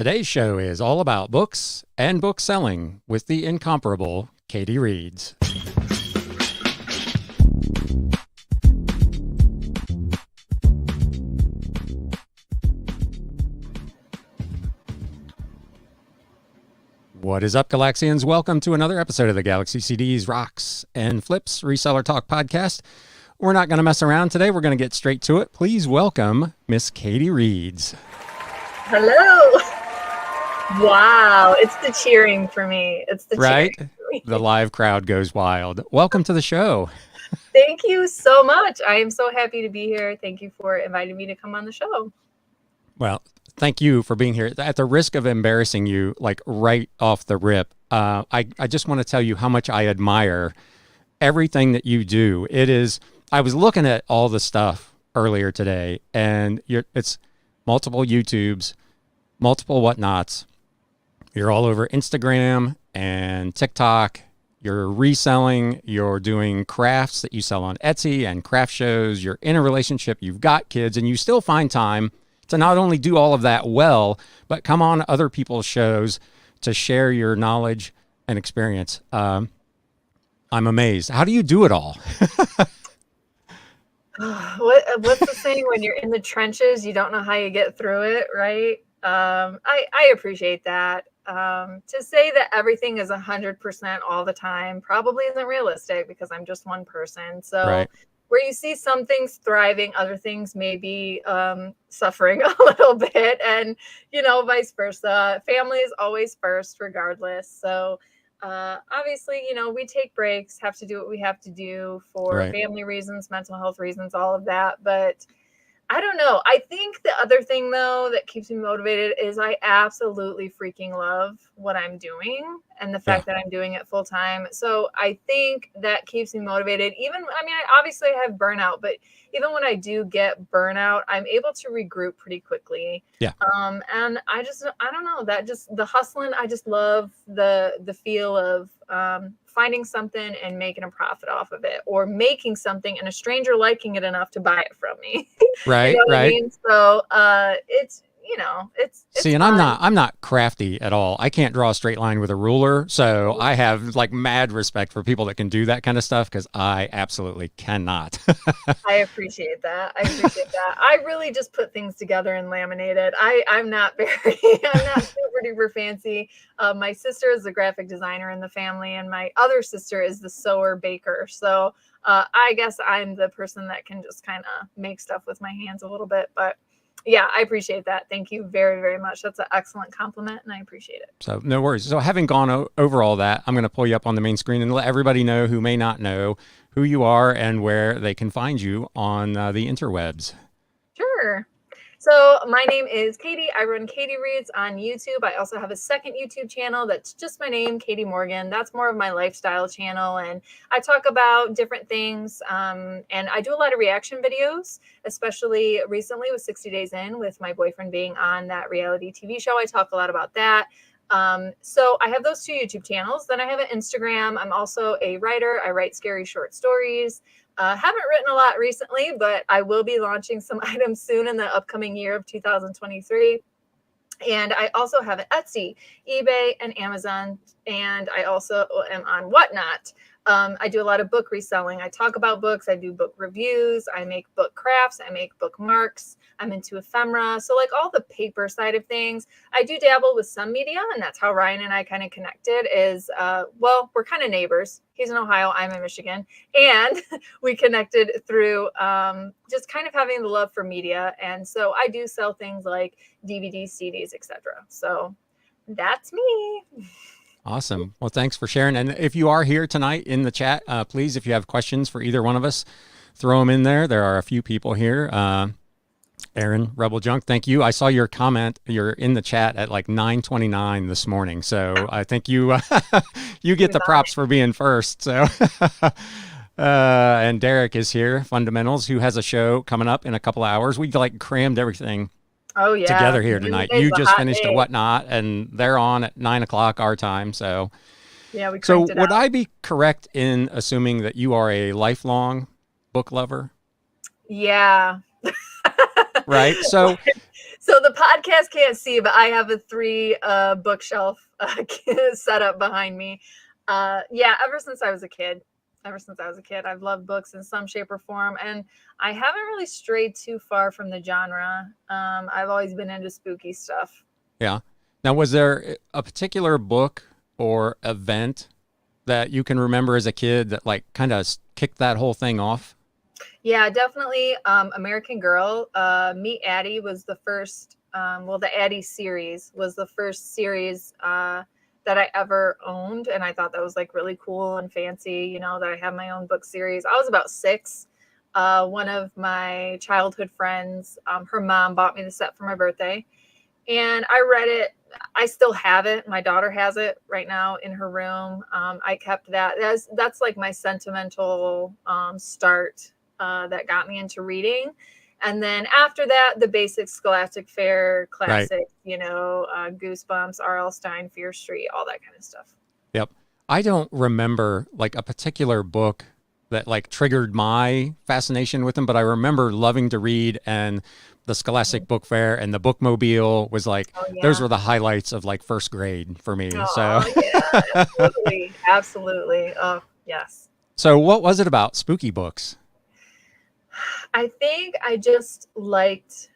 Today's show is all about books and book selling with the incomparable KateyReads. What is up, Galaxians? Welcome to another episode of the Galaxy CDs, Rocks, and Flips Reseller Talk podcast. We're not going to mess around today. We're going to get straight to it. Please welcome Miss KateyReads. Hello. Wow. It's the cheering for me. It's the right? cheering for me. The live crowd goes wild. Welcome to the show. Thank you so much. I am so happy to be here. Thank you for inviting me to come on the show. Well, thank you for being here. At the risk of embarrassing you, like right off the rip, I just want to tell you how much I admire everything that you do. I was looking at all the stuff earlier today, and it's multiple YouTubes, multiple whatnots. You're all over Instagram and TikTok. You're reselling. You're doing crafts that you sell on Etsy and craft shows. You're in a relationship. You've got kids, and you still find time to not only do all of that well, but come on other people's shows to share your knowledge and experience. I'm amazed. How do you do it all? What's the saying? When you're in the trenches, you don't know how you get through it, right? I appreciate that. To say that everything is 100% all the time probably isn't realistic because I'm just one person. So Right. Where you see some things thriving, other things may be suffering a little bit, and vice versa. Family is always first regardless. So obviously, we take breaks, have to do what we have to do for Right. family reasons, mental health reasons, all of that. But I don't know. I think the other thing, though, that keeps me motivated is I absolutely freaking love what I'm doing and the fact that I'm doing it full time. So I think that keeps me motivated. I obviously have burnout, but even when I do get burnout, I'm able to regroup pretty quickly. Yeah. And I don't know, that just the hustling. I just love the feel of finding something and making a profit off of it, or making something and a stranger liking it enough to buy it from me. Right. You know what I Right. mean? So it's See, and fun. I'm not crafty at all. I can't draw a straight line with a ruler. So I have like mad respect for people that can do that kind of stuff because I absolutely cannot. I appreciate that. I really just put things together and laminate it. I'm not super duper fancy. My sister is the graphic designer in the family, and my other sister is the sewer baker. So I guess I'm the person that can just kind of make stuff with my hands a little bit. But yeah, I appreciate that. Thank you very, very much. That's an excellent compliment, and I appreciate it. So no worries. So having gone over all that, I'm going to pull you up on the main screen and let everybody know who may not know who you are and where they can find you on the interwebs. Sure. So my name is Katey. I run KateyReads on YouTube. I also have a second YouTube channel that's just my name, Katey Morgan. That's more of my lifestyle channel, and I talk about different things. And I do a lot of reaction videos, especially recently with 60 Days In, with my boyfriend being on that reality TV show. I talk a lot about that. So I have those two YouTube channels. Then I have an Instagram. I'm also a writer. I write scary short stories. Haven't written a lot recently, but I will be launching some items soon in the upcoming year of 2023. And I also have an Etsy, eBay, and Amazon. And I also am on Whatnot. I do a lot of book reselling. I talk about books. I do book reviews. I make book crafts. I make bookmarks. I'm into ephemera. So like all the paper side of things. I do dabble with some media, and that's how Ryan and I kind of connected is, we're kind of neighbors. He's in Ohio, I'm in Michigan. And we connected through just kind of having the love for media. And so I do sell things like DVDs, CDs, etc. So that's me. Awesome. Well, thanks for sharing. And if you are here tonight in the chat, please, if you have questions for either one of us, throw them in there. There are a few people here. Aaron, Rebel Junk, thank you. I saw your comment. You're in the chat at like 9:29 this morning. So I think you you get the props for being first. So and Derek is here, Fundamentals, who has a show coming up in a couple of hours. We like crammed everything together here tonight. You just finished a Whatnot, and they're on at 9 o'clock our time. So yeah, we so cranked it would out. I be correct in assuming that you are a lifelong book lover? Yeah. Right. So So the podcast can't see, but I have a 3 bookshelf set up behind me. Yeah, ever since I was a kid. Ever since I was a kid, I've loved books in some shape or form, and I haven't really strayed too far from the genre. I've always been into spooky stuff. Yeah. Now, was there a particular book or event that you can remember as a kid that like kind of kicked that whole thing off? Yeah, definitely. American Girl. Meet Addie was the first. Well, the Addie series was the first series that I ever owned, and I thought that was like really cool and fancy. You know, that I have my own book series. I was about 6. One of my childhood friends, her mom bought me the set for my birthday, and I read it. I still have it. My daughter has it right now in her room. I kept that. That's like my sentimental start that got me into reading. And then after that, the basic Scholastic Fair Right. classics, Goosebumps, R.L. Stine, Fear Street, all that kind of stuff. Yep. I don't remember like a particular book that like triggered my fascination with them, but I remember loving to read, and the Scholastic Book Fair and the Bookmobile was like Oh, those yeah. were the highlights of like first grade for me. So Oh, yeah. Absolutely. Absolutely. Oh, yes. so what was it about spooky books? I think I just liked,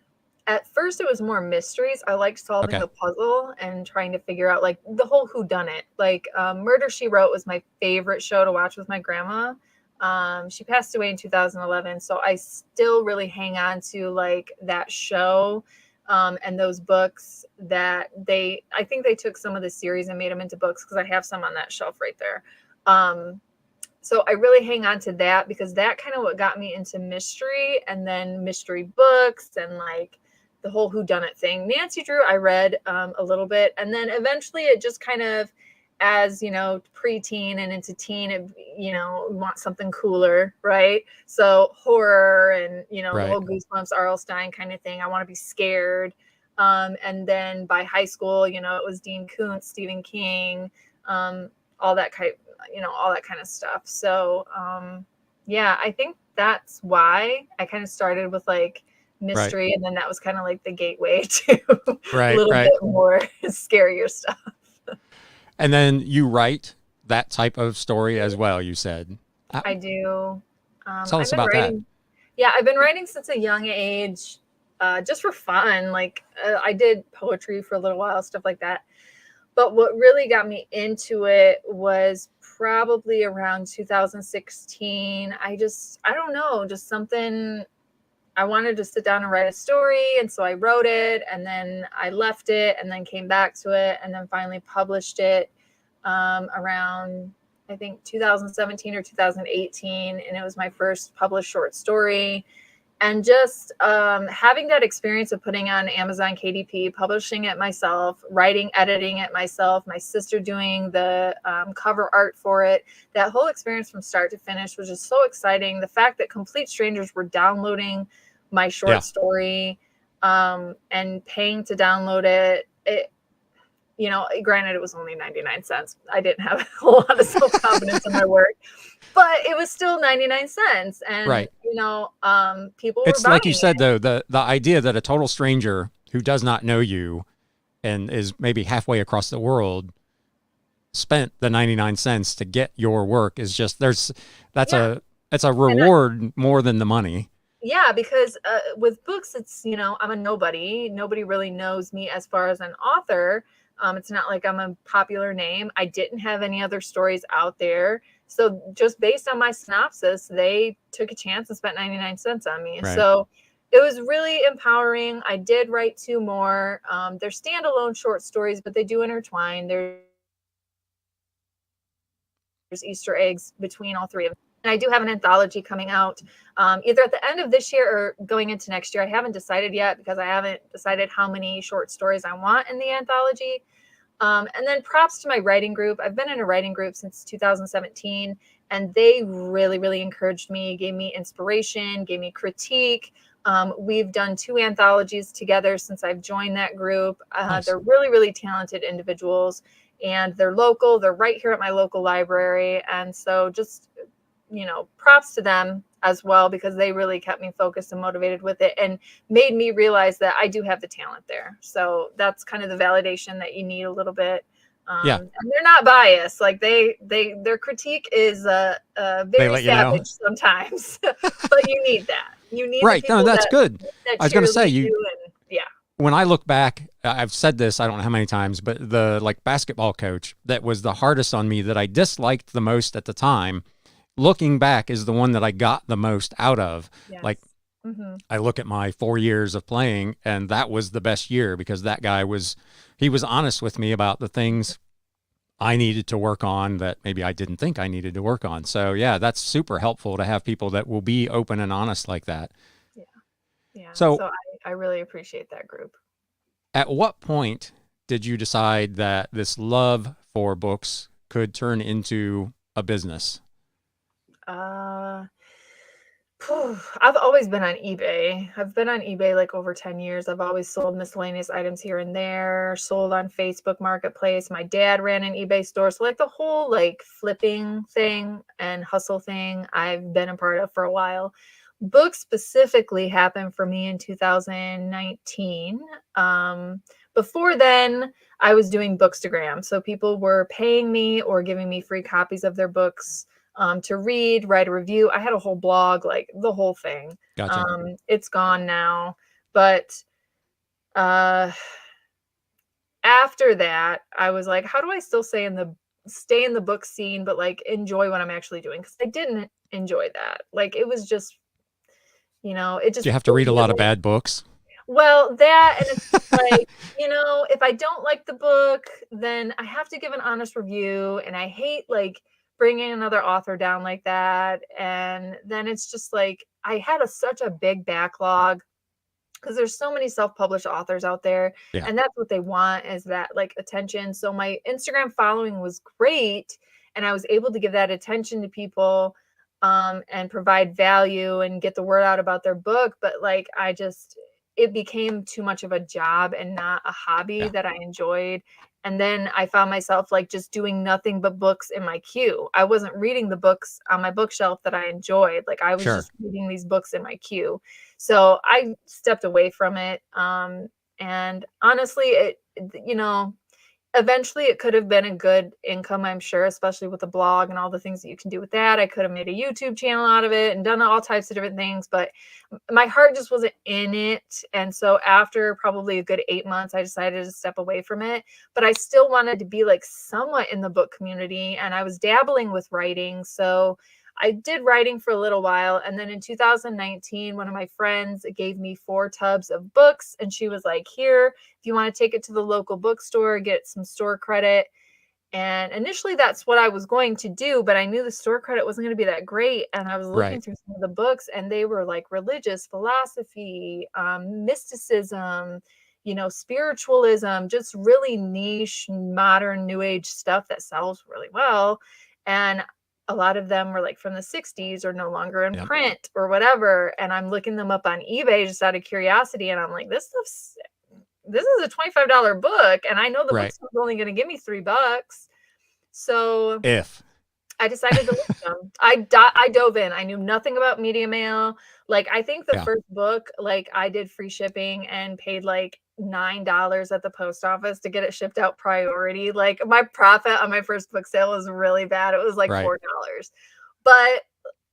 at first it was more mysteries. I liked solving Okay. the puzzle and trying to figure out like the whole who done it. Like Murder She Wrote was my favorite show to watch with my grandma. She passed away in 2011, so I still really hang on to like that show and those books that I think they took some of the series and made them into books, because I have some on that shelf right there. So I really hang on to that, because that kind of what got me into mystery, and then mystery books and like the whole whodunit thing. Nancy Drew, I read a little bit, and then eventually it just kind of, as preteen and into teen, it, want something cooler, right? So horror and the Right. whole Goosebumps, R.L. Stine kind of thing. I want to be scared. And then by high school, it was Dean Koontz, Stephen King, all that all that kind of stuff. So yeah, I think that's why I kind of started with like Right. mystery, and then that was kind of like the gateway to a Right. little Right. bit more scarier stuff. And then you write that type of story as well, you said. I do. Tell I've us been about that. writing. Yeah, I've been writing since a young age, just for fun. Like I did poetry for a little while, stuff like that. But what really got me into it was probably around 2016. I don't know, just something. I wanted to sit down and write a story. And so I wrote it, and then I left it, and then came back to it, and then finally published it around, I think, 2017 or 2018. And it was my first published short story. And just having that experience of putting on Amazon KDP, publishing it myself, writing, editing it myself, my sister doing the cover art for it, that whole experience from start to finish was just so exciting. The fact that complete strangers were downloading my Yeah. short story and paying to download it, granted, it was only 99 cents. I didn't have a whole lot of self-confidence in my work, but it was still 99 cents. And, Right. people were It's buying like you said it. though, the idea that a total stranger who does not know you and is maybe halfway across the world spent the 99 cents to get your work is just that's Yeah. a reward more than the money. Yeah, because with books, it's, I'm a nobody. Nobody really knows me as far as an author. It's not like I'm a popular name. I didn't have any other stories out there. So just based on my synopsis, they took a chance and spent 99 cents on me. Right. So it was really empowering. I did write 2 more. They're standalone short stories, but they do intertwine. There's Easter eggs between all 3 of them. And I do have an anthology coming out either at the end of this year or going into next year. I haven't decided yet, because I haven't decided how many short stories I want in the anthology. And then props to my writing group. I've been in a writing group since 2017, and they really, really encouraged me, gave me inspiration, gave me critique. We've done 2 anthologies together since I've joined that group. Nice. They're really, really talented individuals, and they're local. They're right here at my local library. And so just props to them as well, because they really kept me focused and motivated with it and made me realize that I do have the talent there. So that's kind of the validation that you need a little bit. Yeah. And they're not biased. Like their critique is They very let you know. savage sometimes, but you need that. You need the Right. No, people that's good. that I was going to say, cheerlead you and yeah. when I look back, I've said this, I don't know how many times, but the like basketball coach that was the hardest on me, that I disliked the most at the time, looking back is the one that I got the most out of. Yes. Like, I look at my 4 years of playing, and that was the best year because that guy he was honest with me about the things I needed to work on that maybe I didn't think I needed to work on. So yeah, that's super helpful to have people that will be open and honest like that. Yeah. Yeah. So So I really appreciate that group. at what point did you decide that this love for books could turn into a business? I've always been on eBay. I've been on eBay like over 10 years. I've always sold miscellaneous items here and there, sold on Facebook Marketplace. My dad ran an eBay store. So like the whole like flipping thing and hustle thing, I've been a part of for a while. Books specifically happened for me in 2019. Before then, I was doing Bookstagram. So people were paying me or giving me free copies of their books to read, write a review. I had a whole blog, like the whole thing. Gotcha. It's gone now. But after that, I was like, how do I still stay in the book scene, but like enjoy what I'm actually doing? Because I didn't enjoy that. Like it was just, it just. Do you have to read a lot of bad books? Well, that, and it's like, if I don't like the book, then I have to give an honest review, and I hate like bringing another author down like that. And then it's just like, I had such a big backlog because there's so many self-published authors out there, and that's what they want, is that like attention. So my Instagram following was great, and I was able to give that attention to people and provide value and get the word out about their book. But like, it became too much of a job and not a hobby that I enjoyed. And then I found myself like just doing nothing but books in my queue. I wasn't reading the books on my bookshelf that I enjoyed. Like I was just reading these books in my queue. So I stepped away from it. And honestly, eventually it could have been a good income, I'm sure, especially with the blog and all the things that you can do with that. I could have made a YouTube channel out of it and done all types of different things, but my heart just wasn't in it. And so after probably a good 8 months, I decided to step away from it, but I still wanted to be like somewhat in the book community, and I was dabbling with writing. So I did writing for a little while. And then in 2019, one of my friends gave me 4 tubs of books. And she was like, here, if you want to take it to the local bookstore, get some store credit. And initially that's what I was going to do, but I knew the store credit wasn't going to be that great. And I was looking through some of the books, and they were like religious philosophy, mysticism, spiritualism, just really niche, modern, new age stuff that sells really well. And a lot of them were like from the 60s or no longer in print or whatever. And I'm looking them up on eBay just out of curiosity. And I'm like, this is a $25 book. And I know the book's only going to give me $3. So I decided to list them. I dove in. I knew nothing about media mail. Like, I think the first book, like I did free shipping and paid like $9 at the post office to get it shipped out priority. Like my profit on my first book sale was really bad. It was like $4. But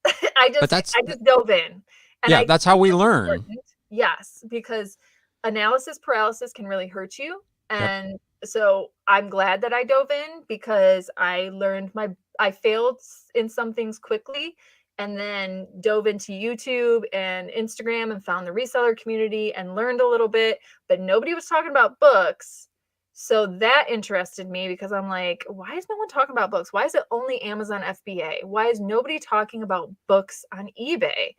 I just dove in. And that's how we learn. Yes, because analysis paralysis can really hurt you. And so I'm glad that I dove in, because I learned I failed in some things quickly, and then dove into YouTube and Instagram and found the reseller community and learned a little bit, but nobody was talking about books. So that interested me, because I'm like, why is no one talking about books? Why is it only Amazon FBA? Why is nobody talking about books on eBay?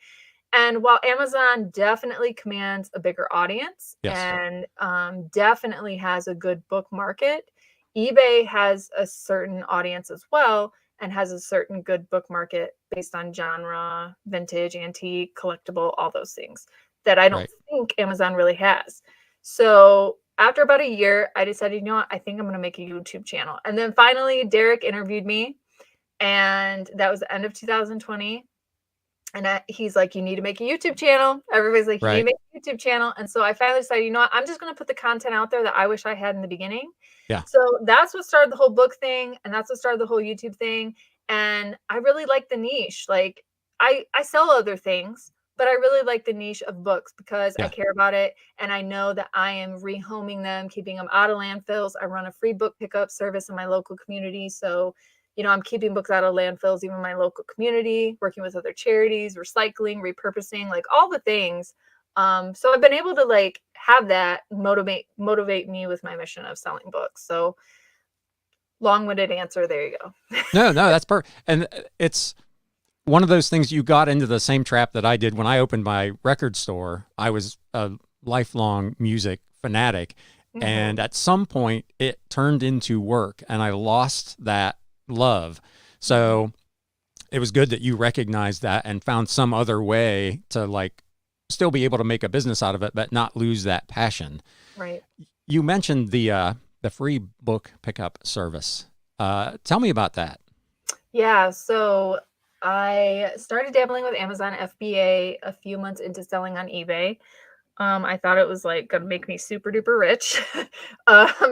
And while Amazon definitely commands a bigger audience and definitely has a good book market, eBay has a certain audience as well, and has a certain good book market based on genre, vintage, antique, collectible, all those things that I don't think Amazon really has. So after about a year, I decided, I think I'm going to make a YouTube channel. And then finally, Derek interviewed me, And that was the end of 2020. And he's like, you need to make a YouTube channel. Everybody's like, you need to Right. make a YouTube channel. And so I finally decided, you know what? I'm just going to put the content out there that I wish I had in the beginning. Yeah. So that's what started the whole book thing. And that's what started the whole YouTube thing. And I really like the niche. Like I sell other things, but I really like the niche of books because I Yeah. care about it. And I know that I am rehoming them, keeping them out of landfills. I run a free book pickup service in my local community. So I'm keeping books out of landfills, even in my local community, working with other charities, recycling, repurposing, like all the things. So I've been able to like have that motivate me with my mission of selling books. So long-winded answer. There you go. No, that's perfect. And it's one of those things, you got into the same trap that I did when I opened my record store. I was a lifelong music fanatic. And at some point it turned into work and I lost that love. So it was good that you recognized that and found some other way to like still be able to make a business out of it, but not lose that passion. Right. You mentioned the free book pickup service. Tell me about that. Yeah. So I started dabbling with Amazon FBA a few months into selling on eBay. I thought it was like gonna make me super duper rich. And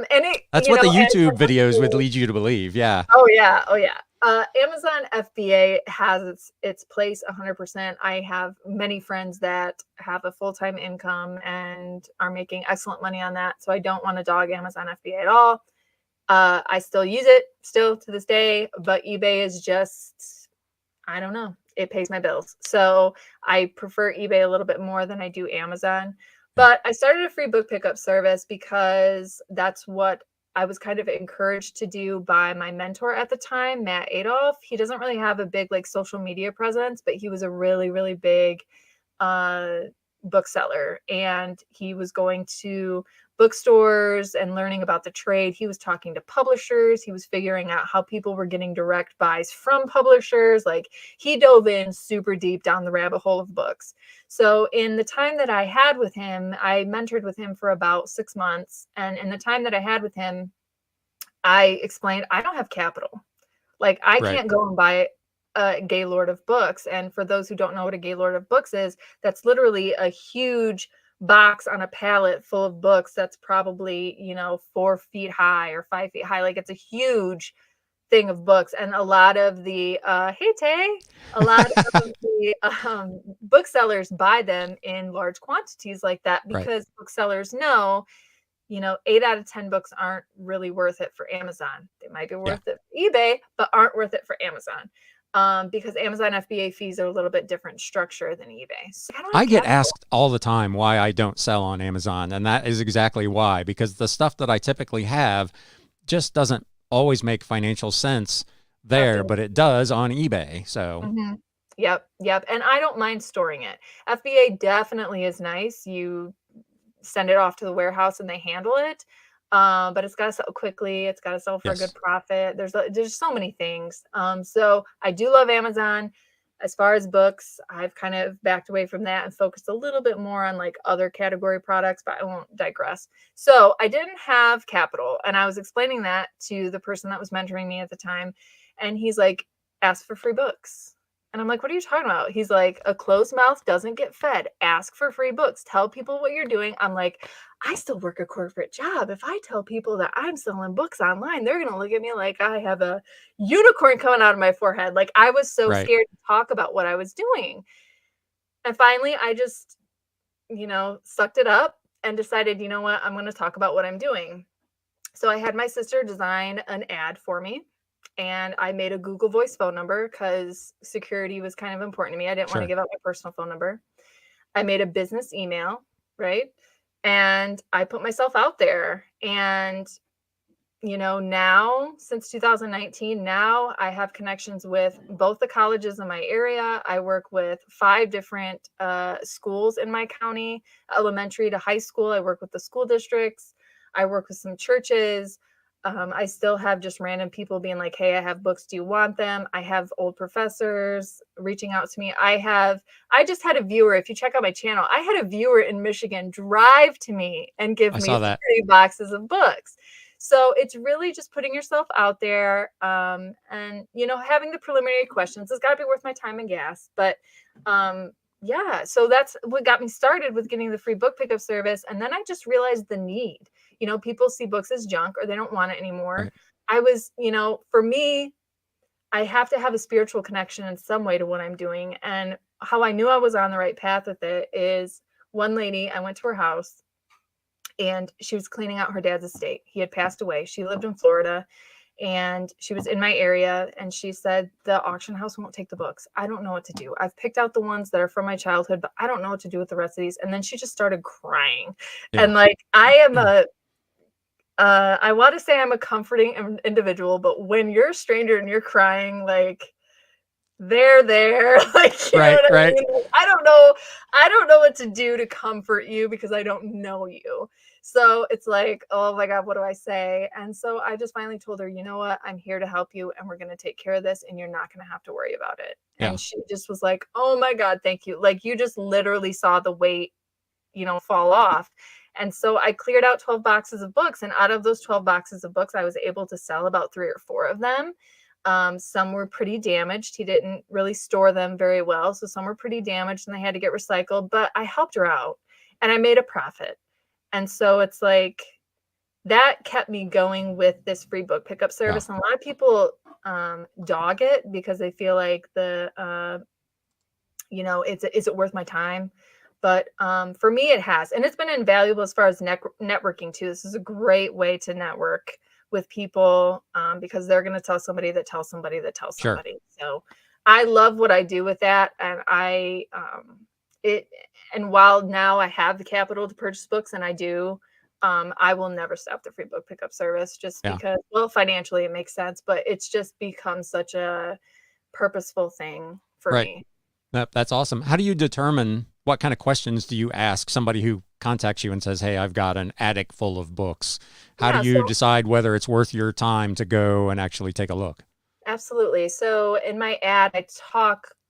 it, That's you what know, the and YouTube videos would lead you to believe. Yeah. oh yeah, oh yeah. Amazon FBA has its place 100%. I have many friends that have a full-time income and are making excellent money on that. So I don't want to dog Amazon FBA at all. I still use it still to this day, but eBay is just, I don't know. It pays my bills. So I prefer eBay a little bit more than I do Amazon. Yeah. But I started a free book pickup service because that's what I was kind of encouraged to do by my mentor at the time, Matt Adolf. He doesn't really have a big like social media presence, but he was a really, really big uh, bookseller. And he was going to bookstores and learning about the trade. He was talking to publishers. He was figuring out how people were getting direct buys from publishers. Like he dove in super deep down the rabbit hole of books. So in the time that I had with him, I mentored with him for about 6 months. And in the time that I had with him, I explained, I don't have capital. Like I Right. can't go and buy a Gaylord of books. And for those who don't know what a Gaylord of books is, that's literally a huge box on a pallet full of books that's probably 4 feet high or 5 feet high. Like it's a huge thing of books. And a lot of the hey Tay, a lot of the booksellers buy them in large quantities like that Right. because booksellers know 8 out of 10 books aren't really worth it for Amazon. They might be Yeah. worth it for eBay, but aren't worth it for Amazon. Because Amazon FBA fees are a little bit different structure than eBay. So I don't I have get capital. asked all the time why I don't sell on Amazon. And that is exactly why, because the stuff that I typically have just doesn't always make financial sense there, but it does on eBay. So Mhm. Yep, yep. And I don't mind storing it. FBA definitely is nice. You send it off to the warehouse and they handle it. But it's got to sell quickly. It's got to sell for a good yes. profit. There's so many things. So I do love Amazon. As far as books, I've kind of backed away from that and focused a little bit more on like other category products, but I won't digress. So I didn't have capital, and I was explaining that to the person that was mentoring me at the time, and he's like, "Ask for free books." And I'm like, what are you talking about? He's like, a closed mouth doesn't get fed. Ask for free books. Tell people what you're doing. I'm like, I still work a corporate job. If I tell people that I'm selling books online, they're going to look at me like I have a unicorn coming out of my forehead. Like I was so Right. scared to talk about what I was doing. And finally, I just, sucked it up and decided, you know what? I'm going to talk about what I'm doing. So I had my sister design an ad for me, and I made a Google Voice phone number because security was kind of important to me. I didn't want to Sure. give out my personal phone number. I made a business email, right? And I put myself out there. And, now since 2019, now I have connections with both the colleges in my area. I work with 5 different schools in my county, elementary to high school. I work with the school districts. I work with some churches. I still have just random people being like, hey, I have books. Do you want them? I have old professors reaching out to me. I just had a viewer. If you check out my channel, I had a viewer in Michigan drive to me and give I me saw that. 30 boxes of books. So it's really just putting yourself out there, and, you know, having the preliminary questions. It's got to be worth my time and gas. But yeah, so that's what got me started with getting the free book pickup service. And then I just realized the need. You know, people see books as junk or they don't want it anymore. Right. I was, you know, for me, I have to have a spiritual connection in some way to what I'm doing. And how I knew I was on the right path with it is one lady, I went to her house and she was cleaning out her dad's estate. He had passed away. She lived in Florida and she was in my area, and she said, the auction house won't take the books. I don't know what to do. I've picked out the ones that are from my childhood, but I don't know what to do with the rest of these. And then she just started crying. Yeah. And like, I am I want to say I'm a comforting individual, but when you're a stranger and you're crying, like, they're there. Like, you know Right. what I Right. mean? Like, I don't know what to do to comfort you because I don't know you. So it's like, oh my God, what do I say? And so I just finally told her, you know what? I'm here to help you and we're going to take care of this and you're not going to have to worry about it. Yeah. And she just was like, oh my God, thank you. Like, you just literally saw the weight, you know, fall off. And so I cleared out 12 boxes of books. And out of those 12 boxes of books, I was able to sell about 3 or 4 of them. Some were pretty damaged. He didn't really store them very well. So some were pretty damaged and they had to get recycled, but I helped her out and I made a profit. And so it's like, that kept me going with this free book pickup service. Yeah. And a lot of people dog it because they feel like you know, is it worth my time? But for me, it has. And it's been invaluable as far as networking too. This is a great way to network with people because they're going to tell somebody that tells somebody that tells Sure. somebody. So I love what I do with that. And and while now I have the capital to purchase books, and I do, I will never stop the free book pickup service just Yeah. because, well, financially it makes sense, but it's just become such a purposeful thing for Right. me. That's awesome. How do you determine what kind of questions do you ask somebody who contacts you and says, hey, I've got an attic full of books? How Yeah, do you decide whether it's worth your time to go and actually take a look? absolutely. So in my ad,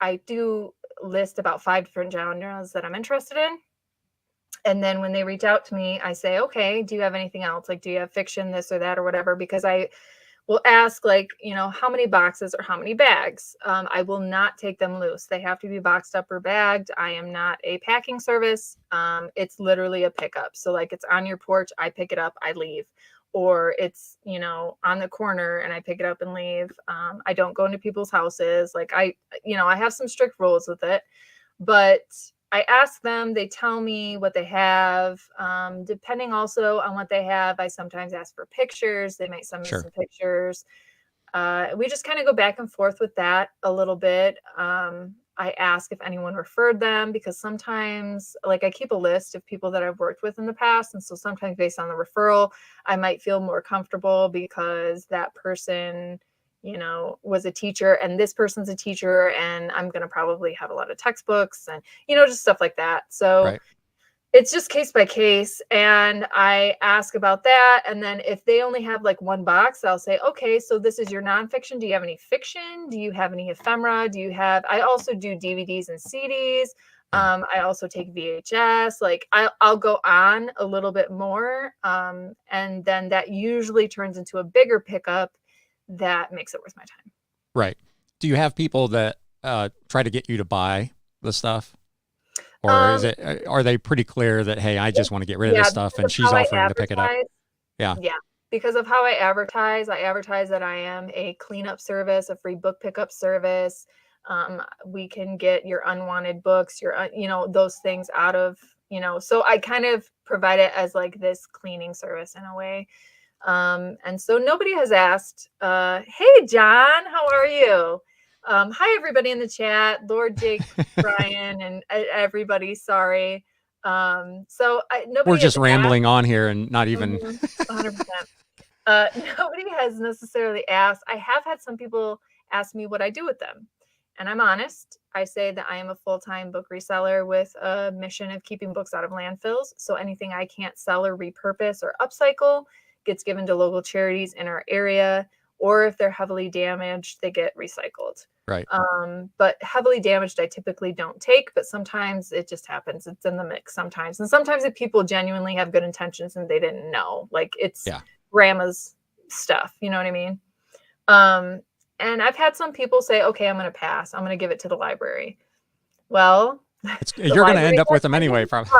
I do list about 5 different genres that I'm interested in. And then when they reach out to me, I say, okay, do you have anything else? Like, do you have fiction, this or that or whatever? Because I will ask, like, you know, how many boxes or how many bags? I will not take them loose. They have to be boxed up or bagged. I am not a packing service. It's literally a pickup. So like, it's on your porch, I pick it up, I leave. Or it's, you know, on the corner and I pick it up and leave. I don't go into people's houses. Like, you know, I have some strict rules with it, but I ask them, they tell me what they have. Depending also on what they have, I sometimes ask for pictures. They might send me Sure. some pictures. We just kind of go back and forth with that a little bit. I ask if anyone referred them because sometimes, like, I keep a list of people that I've worked with in the past. And so sometimes based on the referral, I might feel more comfortable because that person, you know, was a teacher and this person's a teacher and I'm going to probably have a lot of textbooks and, you know, just stuff like that. So Right. it's just case by case. And I ask about that. And then if they only have like one box, I'll say, okay, so this is your nonfiction. Do you have any fiction? Do you have any ephemera? I also do DVDs and CDs. Yeah. I also take VHS. Like, I'll go on a little bit more. And then that usually turns into a bigger pickup that makes it worth my time. Right. Do you have people that try to get you to buy the stuff? Or are they pretty clear that, hey, I just want to get rid of this stuff and she's offering to pick it up? Yeah. Yeah. Because of how I advertise that I am a cleanup service, a free book pickup service. We can get your unwanted books, you know, those things out of, you know, so I kind of provide it as like this cleaning service in a way. And so nobody has asked, hey, John, how are you? Hi, everybody in the chat, Lord Jake, Brian, and everybody. Sorry. Nobody We're just has rambling on here and not even. 100%. Nobody has necessarily asked. I have had some people ask me what I do with them. And I'm honest. I say that I am a full-time book reseller with a mission of keeping books out of landfills. So anything I can't sell or repurpose or upcycle gets given to local charities in our area. Or if they're heavily damaged, they get recycled. Right. But heavily damaged, I typically don't take, but sometimes it just happens. It's in the mix sometimes. And sometimes if people genuinely have good intentions and they didn't know, like, it's grandma's stuff. You know what I mean? And I've had some people say, okay, I'm going to pass. I'm going to give it to the library. Well, you're going to end up with them anyway, probably.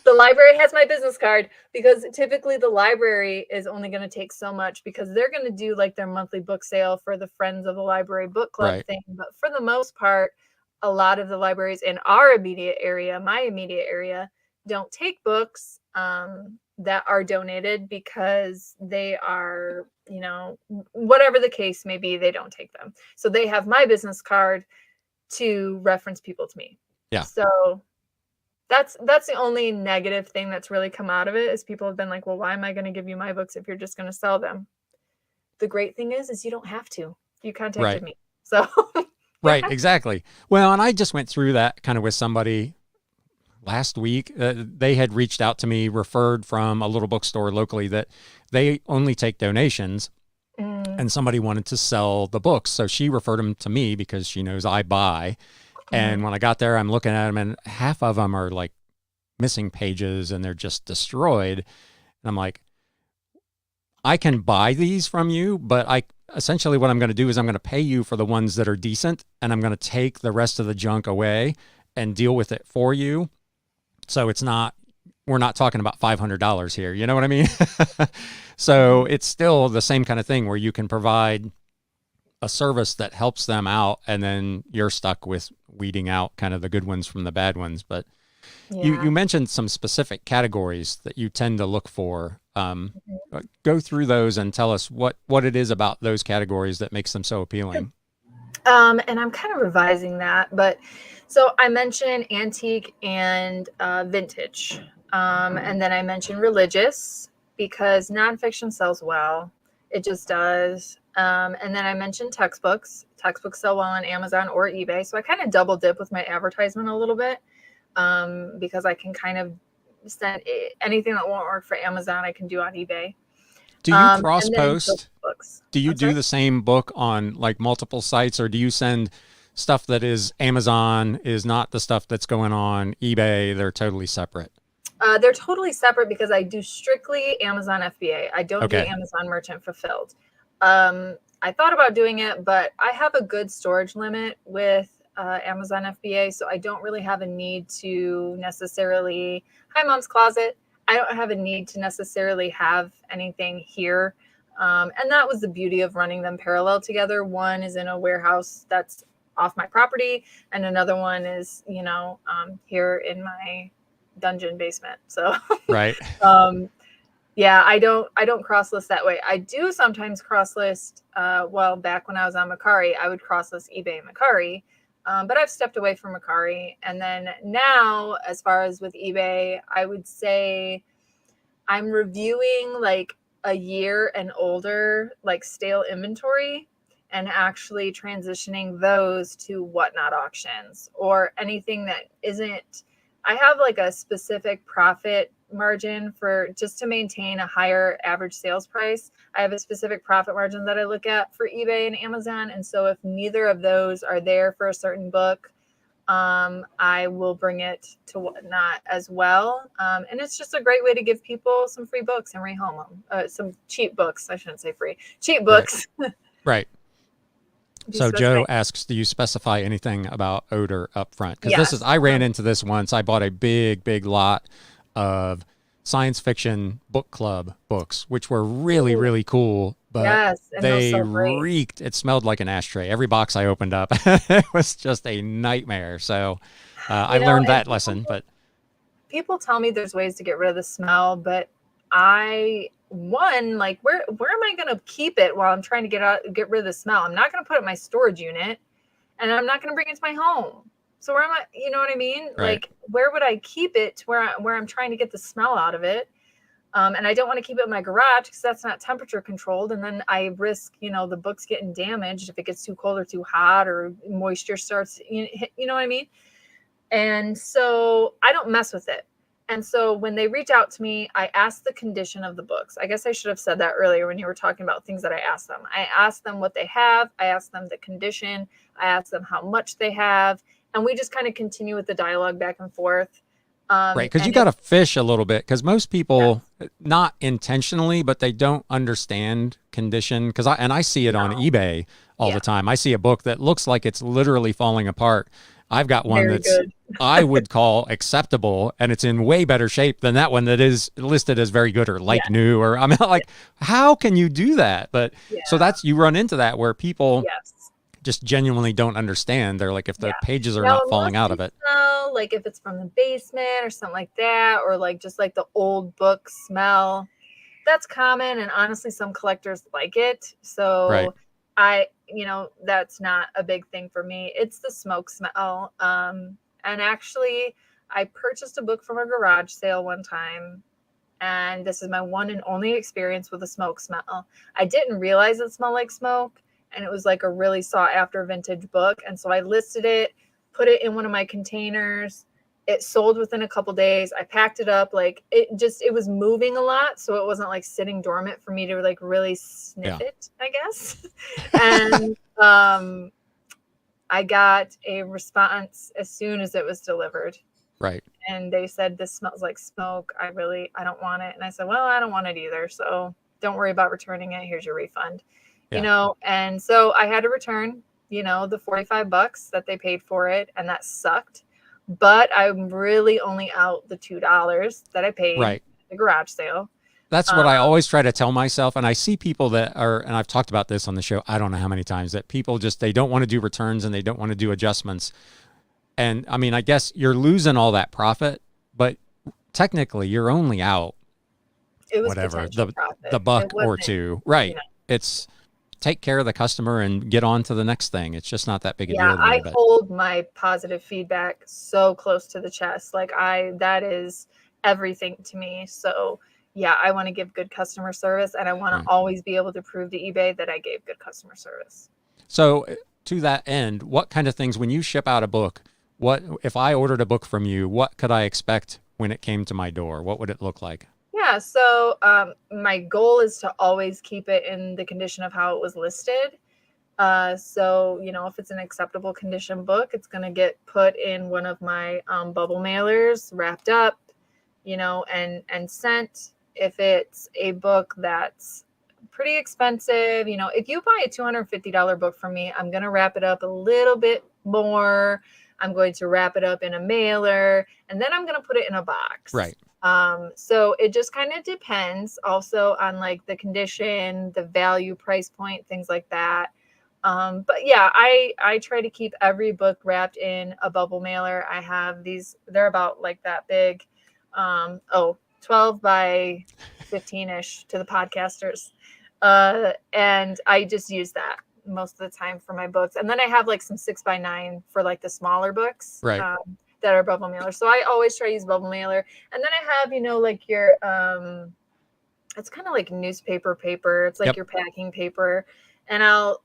The library has my business card, because typically the library is only going to take so much, because they're going to do like their monthly book sale for the Friends of the Library book club thing. But for the most part, a lot of the libraries in our immediate area, my immediate area, don't take books that are donated, because they are, you know, whatever the case may be, they don't take them. So they have my business card to reference people to me. Yeah. So that's the only negative thing that's really come out of it, is people have been like, well, why am I going to give you my books if you're just going to sell them? The great thing is you don't have to. You contacted me. So Right, exactly. Well, and I just went through that kind of with somebody last week. They had reached out to me, referred from a little bookstore locally that they only take donations, and somebody wanted to sell the books. So she referred them to me because she knows I buy. And when I got there, I'm looking at them, and half of them are like missing pages and they're just destroyed. And I'm like, I can buy these from you, but essentially what I'm going to do is I'm going to pay you for the ones that are decent, and I'm going to take the rest of the junk away and deal with it for you. So we're not talking about $500 here. You know what I mean? So it's still the same kind of thing where you can provide a service that helps them out, and then you're stuck with weeding out kind of the good ones from the bad ones. But you mentioned some specific categories that you tend to look for. Go through those and tell us what it is about those categories that makes them so appealing. And I'm kind of revising that, but so I mentioned antique and vintage. And then I mentioned religious, because nonfiction sells well. It just does. And then I mentioned textbooks. Textbooks sell well on Amazon or eBay. So I kind of double dip with my advertisement a little bit, because I can kind of send anything that won't work for Amazon, I can do on eBay. Do you cross post? Do you do the same book on like multiple sites, or do you send stuff that is Amazon is not the stuff that's going on eBay? They're totally separate. They're totally separate, because I do strictly Amazon FBA. I don't do Amazon Merchant Fulfilled. I thought about doing it, but I have a good storage limit with Amazon FBA, so I don't really have a need to necessarily, hi Mom's Closet, I don't have a need to necessarily have anything here. And that was the beauty of running them parallel together. One is in a warehouse that's off my property, and another one is, here in my dungeon basement. So right. Yeah, I don't cross list that way. I do sometimes cross list. Well, back when I was on Mercari, I would cross list eBay and Mercari, but I've stepped away from Mercari. And then now, as far as with eBay, I would say I'm reviewing like a year and older, like stale inventory, and actually transitioning those to whatnot auctions, or anything that isn't. I have like a specific profit margin for just to maintain a higher average sales price. I have a specific profit margin that I look at for eBay and Amazon. And so if neither of those are there for a certain book, I will bring it to whatnot as well. And it's just a great way to give people some free books and rehome them. Some cheap books. I shouldn't say free. Cheap books. Right. So Joe asks, do you specify anything about odor up front? Because I ran into this once. I bought a big lot of science fiction book club books, which were really, really cool, but they reeked. It smelled like an ashtray. Every box I opened up, it was just a nightmare. So I learned that lesson. But people tell me there's ways to get rid of the smell, but where am I going to keep it while I'm trying to get rid of the smell? I'm not going to put it in my storage unit, and I'm not going to bring it to my home. So where am I, you know what I mean? Right. Like, where would I keep it to where I'm trying to get the smell out of it? And I don't want to keep it in my garage, because that's not temperature controlled. And then I risk, the books getting damaged if it gets too cold or too hot, or moisture starts, you know what I mean? And so I don't mess with it. And so when they reach out to me, I ask the condition of the books. I guess I should have said that earlier when you were talking about things that I asked them. I ask them what they have. I ask them the condition. I ask them how much they have. And we just kind of continue with the dialogue back and forth. Right, because you And got it, to fish a little bit because most yes, people, not intentionally, but they don't understand condition. Because I see it on no, eBay all yeah, the time. I see a book that looks like it's literally falling apart. I've got one very that's good. I would call acceptable, and it's in way better shape than that one that is listed as very good or Yeah, like new. Or I'm yeah, like, how can you do that? But so yeah, that's you run into that where people yes. just genuinely don't understand. They're like, if Yeah. the pages are Now, not falling unless out they of it, smell like if it's from the basement or something like that, or like just like the old book smell, that's common. And honestly, some collectors like it. right? So that's not a big thing for me. It's the smoke smell. And actually, I purchased a book from a garage sale one time. And this is my one and only experience with a smoke smell. I didn't realize it smelled like smoke, and it was like a really sought after vintage book. And so I listed it, put it in one of my containers. It sold within a couple days. I packed it up. Like it was moving a lot. So it wasn't like sitting dormant for me to like really sniff Yeah, it, I guess. And I got a response as soon as it was delivered, right. and they said, this smells like smoke. I don't want it. And I said, well, I don't want it either, so don't worry about returning it. Here's your refund. Yeah. And so I had to return the 45 bucks that they paid for it, and that sucked. But I'm really only out the $2 that I paid Right. at the garage sale. That's um, what I always try to tell myself. And I see people that are, and I've talked about this on the show, I don't know how many times, that people just, they don't want to do returns and they don't want to do adjustments. And I mean, I guess you're losing all that profit, but technically you're only out it was whatever, potential the profit. It buck or wasn't, two. you Right. know It's take care of the customer and get on to the next thing. It's just not that big a Yeah, deal to me, I but hold my positive feedback so close to the chest. Like that is everything to me. So yeah, I want to give good customer service, and I want to right. always be able to prove to eBay that I gave good customer service. So to that end, what kind of things, when you ship out a book, what, if I ordered a book from you, what could I expect when it came to my door? What would it look like? Yeah, so my goal is to always keep it in the condition of how it was listed. So, if it's an acceptable condition book, it's going to get put in one of my bubble mailers, wrapped up, and sent. If it's a book that's pretty expensive, if you buy a $250 book from me, I'm going to wrap it up a little bit more. I'm going to wrap it up in a mailer, and then I'm going to put it in a box. Right. So it just kind of depends also on like the condition, the value, price point, things like that. But yeah, I try to keep every book wrapped in a bubble mailer. I have these, they're about like that big. 12 by 15-ish to the podcasters. And I just use that most of the time for my books. And then I have like some 6x9 for like the smaller books. Right. That are bubble mailer. So I always try to use bubble mailer. And then I have, like your it's kind of like newspaper paper. It's like Yep. your packing paper. And I'll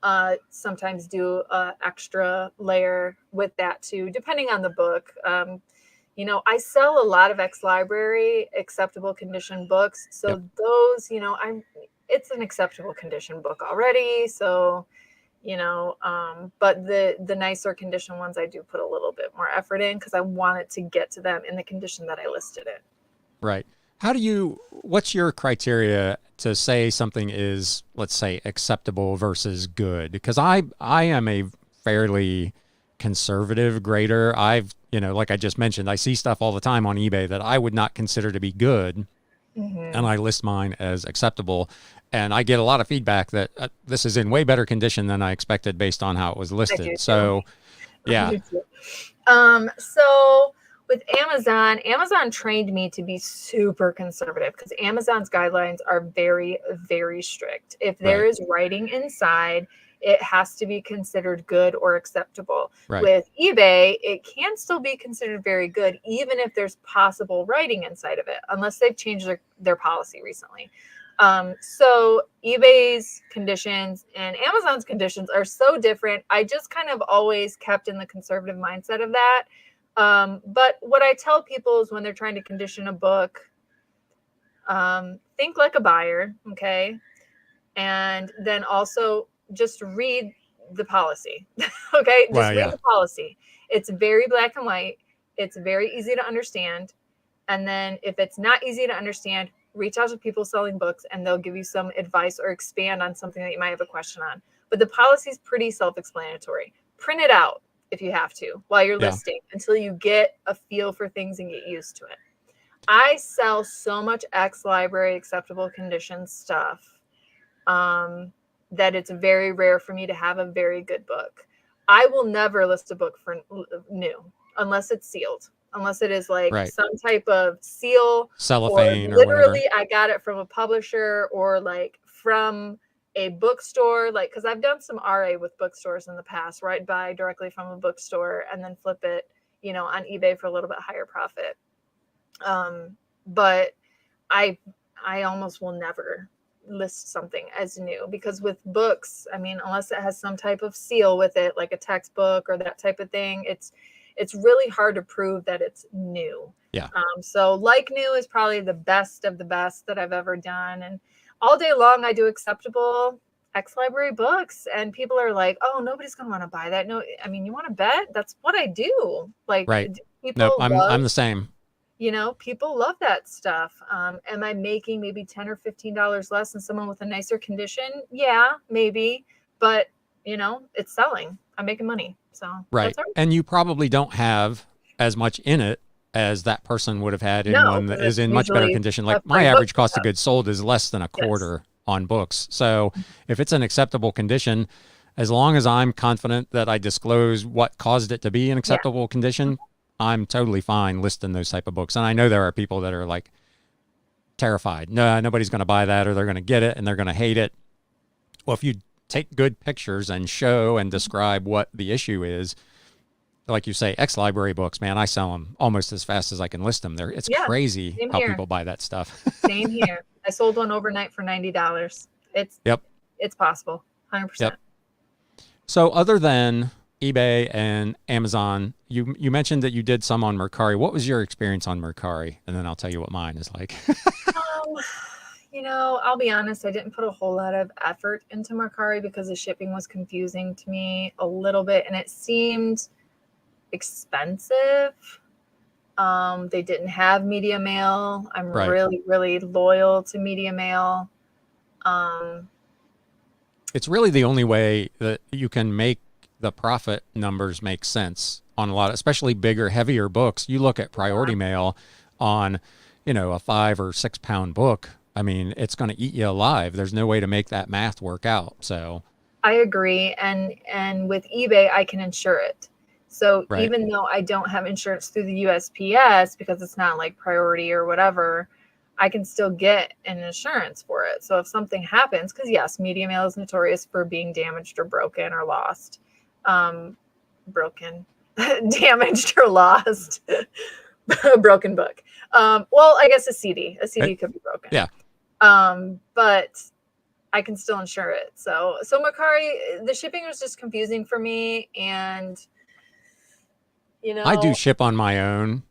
sometimes do a extra layer with that too, depending on the book. I sell a lot of ex-library acceptable condition books. Yep. So those, it's an acceptable condition book already. So but the nicer condition ones, I do put a little bit more effort in because I want it to get to them in the condition that I listed it. Right. What's your criteria to say something is, let's say, acceptable versus good? Because I am a fairly conservative grader. Like I just mentioned, I see stuff all the time on eBay that I would not consider to be good, and I list mine as acceptable. And I get a lot of feedback that this is in way better condition than I expected based on how it was listed. So, yeah. So with Amazon trained me to be super conservative because Amazon's guidelines are very, very strict. If there Right. is writing inside, it has to be considered good or acceptable. Right. With eBay, it can still be considered very good, even if there's possible writing inside of it, unless they've changed their policy recently. So eBay's conditions and Amazon's conditions are so different. I just kind of always kept in the conservative mindset of that. But what I tell people is when they're trying to condition a book, think like a buyer, okay? And then also just read the policy, okay? Just Well, read yeah. the policy. It's very black and white. It's very easy to understand. And then if it's not easy to understand, reach out to people selling books and they'll give you some advice or expand on something that you might have a question on. But the policy is pretty self-explanatory. Print it out if you have to while you're listing until you get a feel for things and get used to it. I sell so much ex-library acceptable condition stuff that it's very rare for me to have a very good book. I will never list a book for new unless it's sealed, unless it is like some type of seal, cellophane, or literally whatever. I got it from a publisher or like from a bookstore, like, because I've done some RA with bookstores in the past, where I'd buy directly from a bookstore and then flip it, you know, on eBay for a little bit higher profit. But I almost will never list something as new, because with books, I mean, unless it has some type of seal with it, like a textbook or that type of thing, it's really hard to prove that it's new. Yeah. So like new is probably the best of the best that I've ever done. And all day long I do acceptable ex-library books, and people are like, oh, nobody's gonna want to buy that. No, I mean, you want to bet? That's what I do. Like, people I'm the same. You know, people love that stuff. Am I making maybe $10 or $15 less than someone with a nicer condition? Yeah, maybe. But, you know, it's selling. I'm making money. So right. And you probably don't have as much in it as that person would have had in one that is in much better condition. Like my average cost of goods sold is less than a quarter on books. So if it's an acceptable condition, as long as I'm confident that I disclose what caused it to be an acceptable condition, I'm totally fine listing those type of books. And I know there are people that are like terrified. No, nobody's going to buy that, or they're going to get it and they're going to hate it. Well, if you take good pictures and show and describe what the issue is, like you say, ex-library books, man, I sell them almost as fast as I can list them. It's crazy how people buy that stuff. Same here. I sold one overnight for $90. It's possible. 100%. Yep. So other than eBay and Amazon, you mentioned that you did some on Mercari. What was your experience on Mercari? And then I'll tell you what mine is like. You know, I'll be honest, I didn't put a whole lot of effort into Mercari because the shipping was confusing to me a little bit, and it seemed expensive. They didn't have media mail. I'm really, really loyal to media mail. It's really the only way that you can make the profit numbers make sense on a lot, especially bigger, heavier books. You look at priority mail on, you know, a 5 or 6 pound book. I mean, it's going to eat you alive. There's no way to make that math work out. So I agree. And with eBay, I can insure it. So even though I don't have insurance through the USPS because it's not like priority or whatever, I can still get an insurance for it. So if something happens, because yes, media mail is notorious for being damaged or broken or lost. Damaged or lost. A broken book. Well, I guess a CD could be broken. Yeah. But I can still insure it. So Mercari, the shipping was just confusing for me. And, you know, I do ship on my own.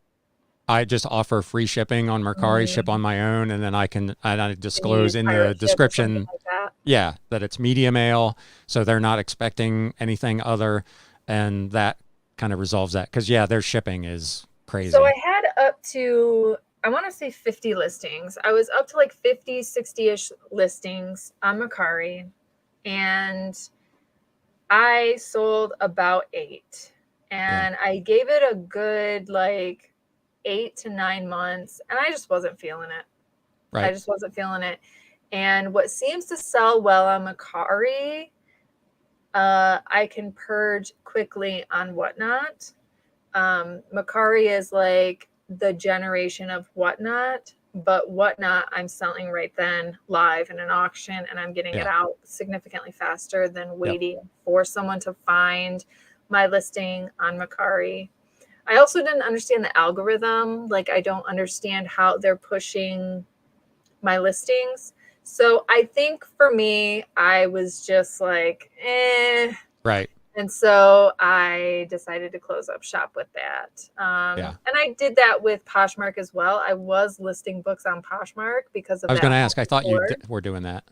I just offer free shipping on Mercari, ship on my own. And then I disclose in the description, that it's media mail. So they're not expecting anything other. And that kind of resolves that. Cause their shipping is crazy. So I had up to, I want to say 50 listings. I was up to like 50, 60-ish listings on Mercari, and I sold about 8. And I gave it a good like 8 to 9 months, and I just wasn't feeling it. I just wasn't feeling it. And what seems to sell well on Mercari, I can purge quickly on Whatnot. Mercari is like the generation of Whatnot, but Whatnot I'm selling right then live in an auction, and I'm getting it out significantly faster than waiting for someone to find my listing on Mercari. I also didn't understand the algorithm. Like, I don't understand how they're pushing my listings. So I think for me, I was just like, Right. And so I decided to close up shop with that. And I did that with Poshmark as well. I was listing books on Poshmark because of that. I was going to ask, I thought you were doing that.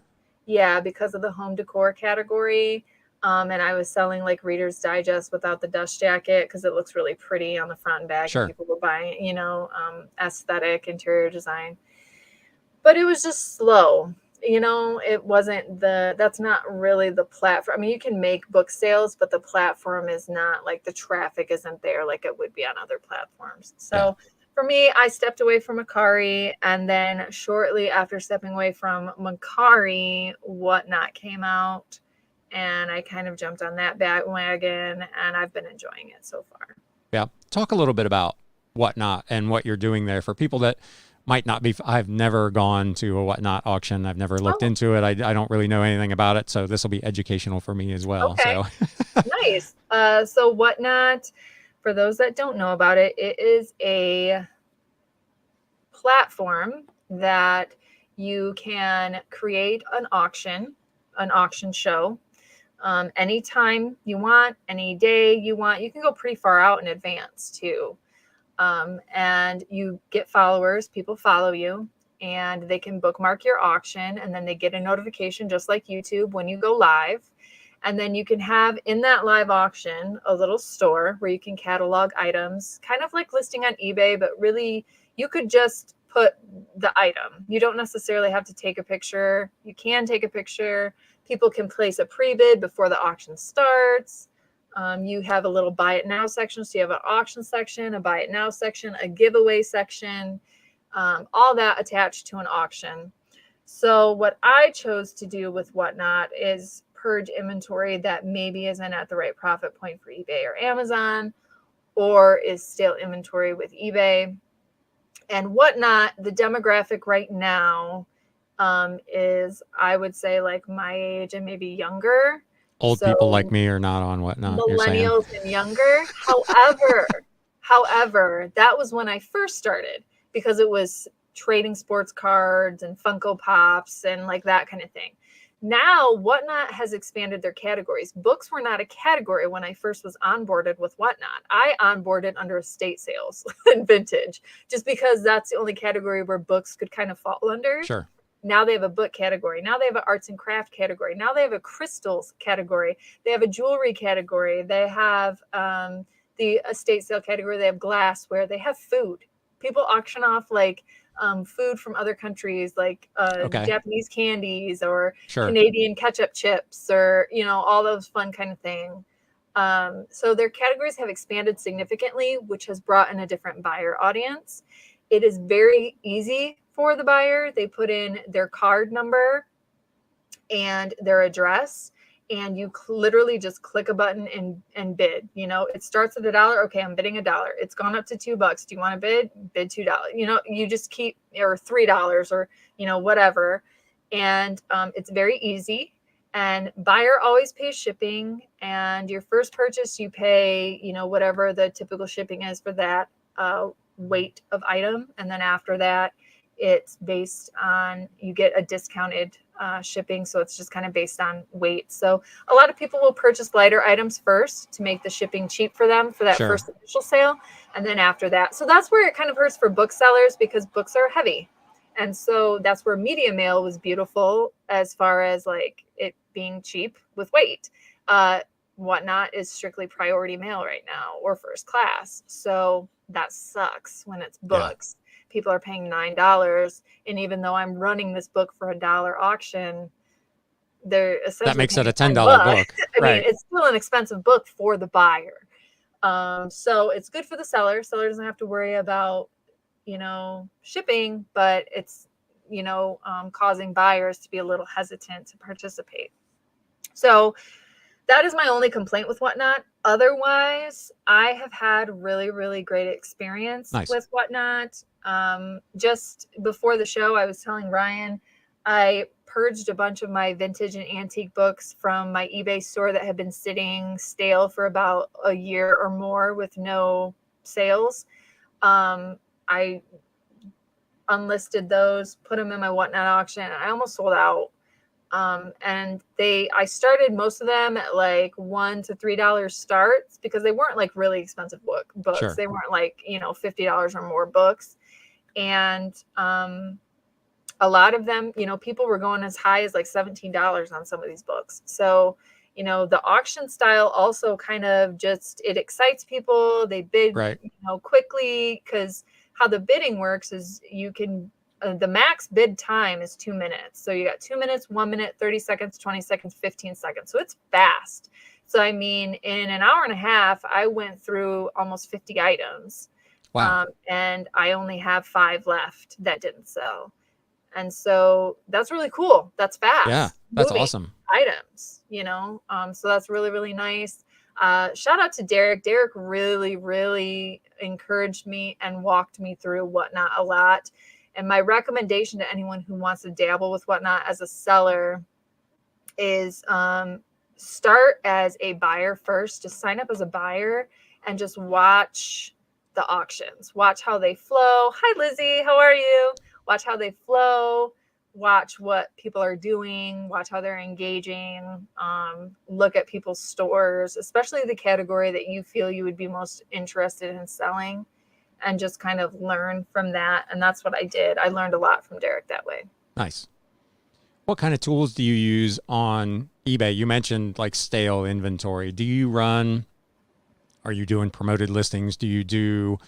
Yeah, because of the home decor category. And I was selling like Reader's Digest without the dust jacket because it looks really pretty on the front and back. Sure. And people were buying, aesthetic interior design. But it was just slow. It wasn't that's not really the platform. I mean, you can make book sales, but the platform is not like the traffic isn't there like it would be on other platforms. So for me, I stepped away from Macari, and then shortly after stepping away from Macari, Whatnot came out, and I kind of jumped on that bandwagon, and I've been enjoying it so far. Yeah. Talk a little bit about Whatnot and what you're doing there for people that might not be. I've never gone to a Whatnot auction. I've never looked into it. I don't really know anything about it. So this will be educational for me as well. Okay. So Nice. So Whatnot, for those that don't know about it, it is a platform that you can create an auction show, anytime you want, any day you want. You can go pretty far out in advance too. And you get followers, people follow you, and they can bookmark your auction, and then they get a notification just like YouTube when you go live. And then you can have in that live auction a little store where you can catalog items, kind of like listing on eBay, but really you could just put the item. You don't necessarily have to take a picture. You can take a picture. People can place a pre-bid before the auction starts. You have a little buy it now section. So you have an auction section, a buy it now section, a giveaway section, all that attached to an auction. So what I chose to do with Whatnot is purge inventory that maybe isn't at the right profit point for eBay or Amazon, or is stale inventory with eBay. And Whatnot, the demographic right now is, I would say, like my age and maybe younger. old people like me are not on Whatnot. Millennials and younger. However, that was when I first started, because it was trading sports cards and Funko Pops and like that kind of thing. Now, Whatnot has expanded their categories. Books were not a category when I first was onboarded with Whatnot. I onboarded under estate sales and vintage, just because that's the only category where books could kind of fall under. Sure. Now they have a book category. Now they have an arts and craft category. Now they have a crystals category. They have a jewelry category. They have the estate sale category. They have glassware. They have food. People auction off like food from other countries, like Japanese candies or Canadian ketchup chips, or all those fun kind of thing. So their categories have expanded significantly, which has brought in a different buyer audience. It is very easy for the buyer. They put in their card number and their address, and you literally just click a button and bid. It starts at $1. Okay, I'm bidding $1. It's gone up to $2. Do you want to bid? Bid $2. You just keep, or $3, or whatever. And it's very easy. And buyer always pays shipping. And your first purchase, you pay, whatever the typical shipping is for that weight of item. And then after that, it's based on, you get a discounted shipping. So it's just kind of based on weight. So a lot of people will purchase lighter items first to make the shipping cheap for them for that first initial sale. And then after that, so that's where it kind of hurts for booksellers, because books are heavy. And so that's where media mail was beautiful as far as like it being cheap with weight. Whatnot is strictly priority mail right now, or first class. So that sucks when it's books. People are paying $9. And even though I'm running this book for $1 auction, they're essentially that makes it a $10 book. I mean, it's still an expensive book for the buyer. So it's good for the seller. Seller doesn't have to worry about, shipping, but it's, causing buyers to be a little hesitant to participate. So that is my only complaint with Whatnot. Otherwise, I have had really, really great experience with Whatnot. Just before the show, I was telling Ryan, I purged a bunch of my vintage and antique books from my eBay store that had been sitting stale for about a year or more with no sales. I unlisted those, put them in my Whatnot auction, and I almost sold out. And I started most of them at like $1 to $3 starts, because they weren't like really expensive books. Sure. They weren't like, $50 or more books. And, a lot of them, people were going as high as like $17 on some of these books. So, The auction style also kind of just, it excites people. They bid, Right. quickly, because how the bidding works is you can, the max bid time is 2 minutes. So you got 2 minutes, 1 minute, 30 seconds, 20 seconds, 15 seconds. So it's fast. So, I mean, in an hour and a half, I went through almost 50 items. Wow. And I only have 5 left that didn't sell. And so that's really cool. That's Yeah. fast That's moving awesome. items, so that's really, really nice. Shout out to Derek. Derek really, really encouraged me and walked me through Whatnot a lot. And my recommendation to anyone who wants to dabble with Whatnot as a seller is start as a buyer first. Just sign up as a buyer and just watch the auctions. Watch how they flow. Hi, Lizzie. How are you? Watch how they flow. Watch what people are doing. Watch how they're engaging. Look at people's stores, especially the category that you feel you would be most interested in selling, and just kind of learn from that. And that's what I did. I learned a lot from Derek that way. Nice. What kind of tools do you use on eBay? You mentioned like stale inventory. Are you doing promoted listings? Do you do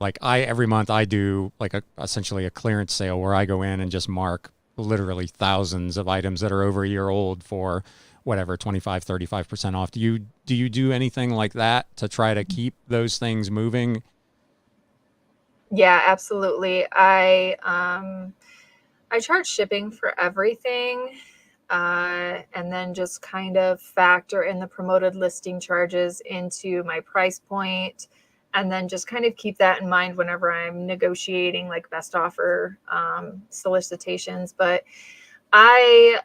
every month I do essentially a clearance sale where I go in and just mark literally thousands of items that are over a year old for whatever, 25, 35% off. Do you do anything like that to try to keep those things moving? Yeah, absolutely. I charge shipping for everything, and then just kind of factor in the promoted listing charges into my price point, and then just kind of keep that in mind whenever I'm negotiating like best offer solicitations. But I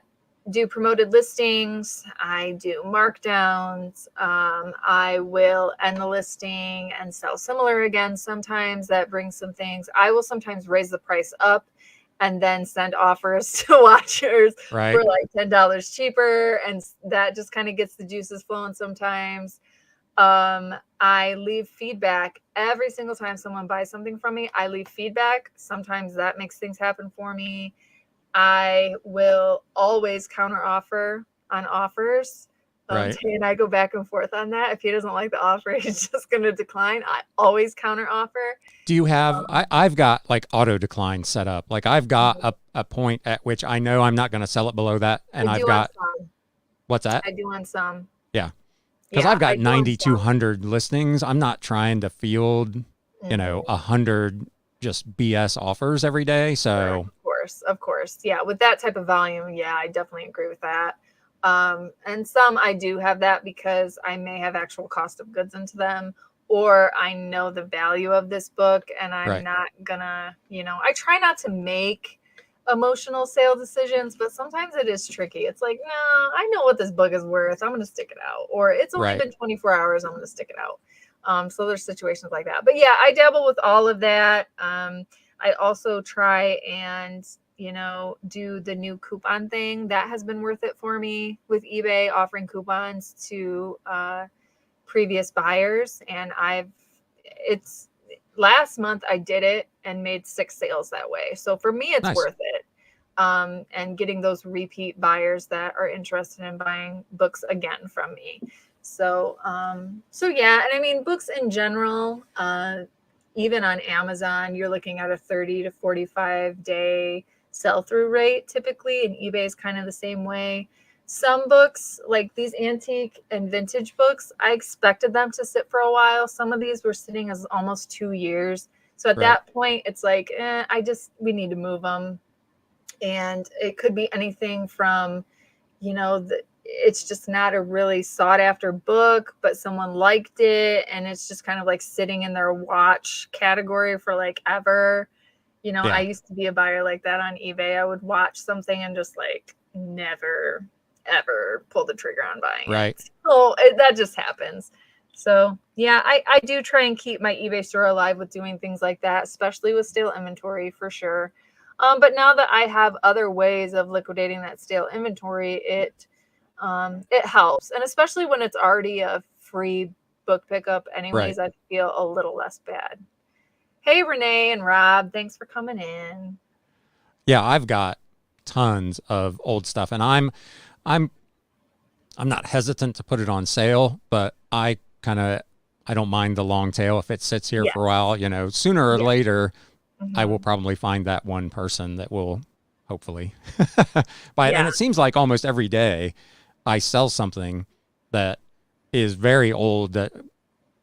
do promoted listings. I do markdowns. I will end the listing and sell similar again. Sometimes that brings some things. I will sometimes raise the price up and then send offers to watchers Right. for like $10 cheaper. And that just kind of gets the juices flowing sometimes. I leave feedback every single time someone buys something from me. I leave feedback. Sometimes that makes things happen for me. I will always counter offer on offers. Right. Tay and I go back and forth on that. If he doesn't like the offer, he's just going to decline. I always counter offer. Do you have, I've got like auto decline set up. Like I've got a point at which I know I'm not going to sell it below that. And I I've do on got, some. what's that? I do on some. Yeah. Because Yeah, I've got I do on some. 9,200 listings. I'm not trying to field, 100 just BS offers every day. So Of course. Yeah, with that type of volume, yeah, I definitely agree with that. And some I do have that because I may have actual cost of goods into them, or I know the value of this book and I'm right. not gonna, I try not to make emotional sale decisions, but sometimes it is tricky. It's like, no, I know what this book is worth. I'm gonna stick it out. Or it's only Right. been 24 hours, I'm gonna stick it out. So there's situations like that. But yeah, I dabble with all of that. I also try and, do the new coupon thing. That has been worth it for me with eBay, offering coupons to previous buyers. And it's last month I did it and made 6 sales that way. So for me, it's Nice. worth it. And getting those repeat buyers that are interested in buying books again from me. So yeah. And I mean, books in general, even on Amazon, you're looking at a 30 to 45 day sell-through rate typically, and eBay is kind of the same way. Some books, like these antique and vintage books, I expected them to sit for a while. Some of these were sitting as almost 2 years. So at Right. that point, it's like, we need to move them. And it could be anything from, it's just not a really sought after book, but someone liked it and it's just kind of like sitting in their watch category for like ever. Yeah. I used to be a buyer like that on eBay. I would watch something and just like never ever pull the trigger on buying Right. it. So that just happens. So yeah, I do try and keep my eBay store alive with doing things like that, especially with stale inventory for sure. But now that I have other ways of liquidating that stale inventory, it helps. And especially when it's already a free book pickup anyways, Right. I feel a little less bad. Hey, Renee and Rob, thanks for coming in. Yeah. I've got tons of old stuff and I'm I'm not hesitant to put it on sale, but I don't mind the long tail if it sits here Yeah. for a while. You know, sooner or Yeah. later, I will Hmm. probably find that one person that will hopefully buy it. And Yeah. it seems like almost every day I sell something that is very old that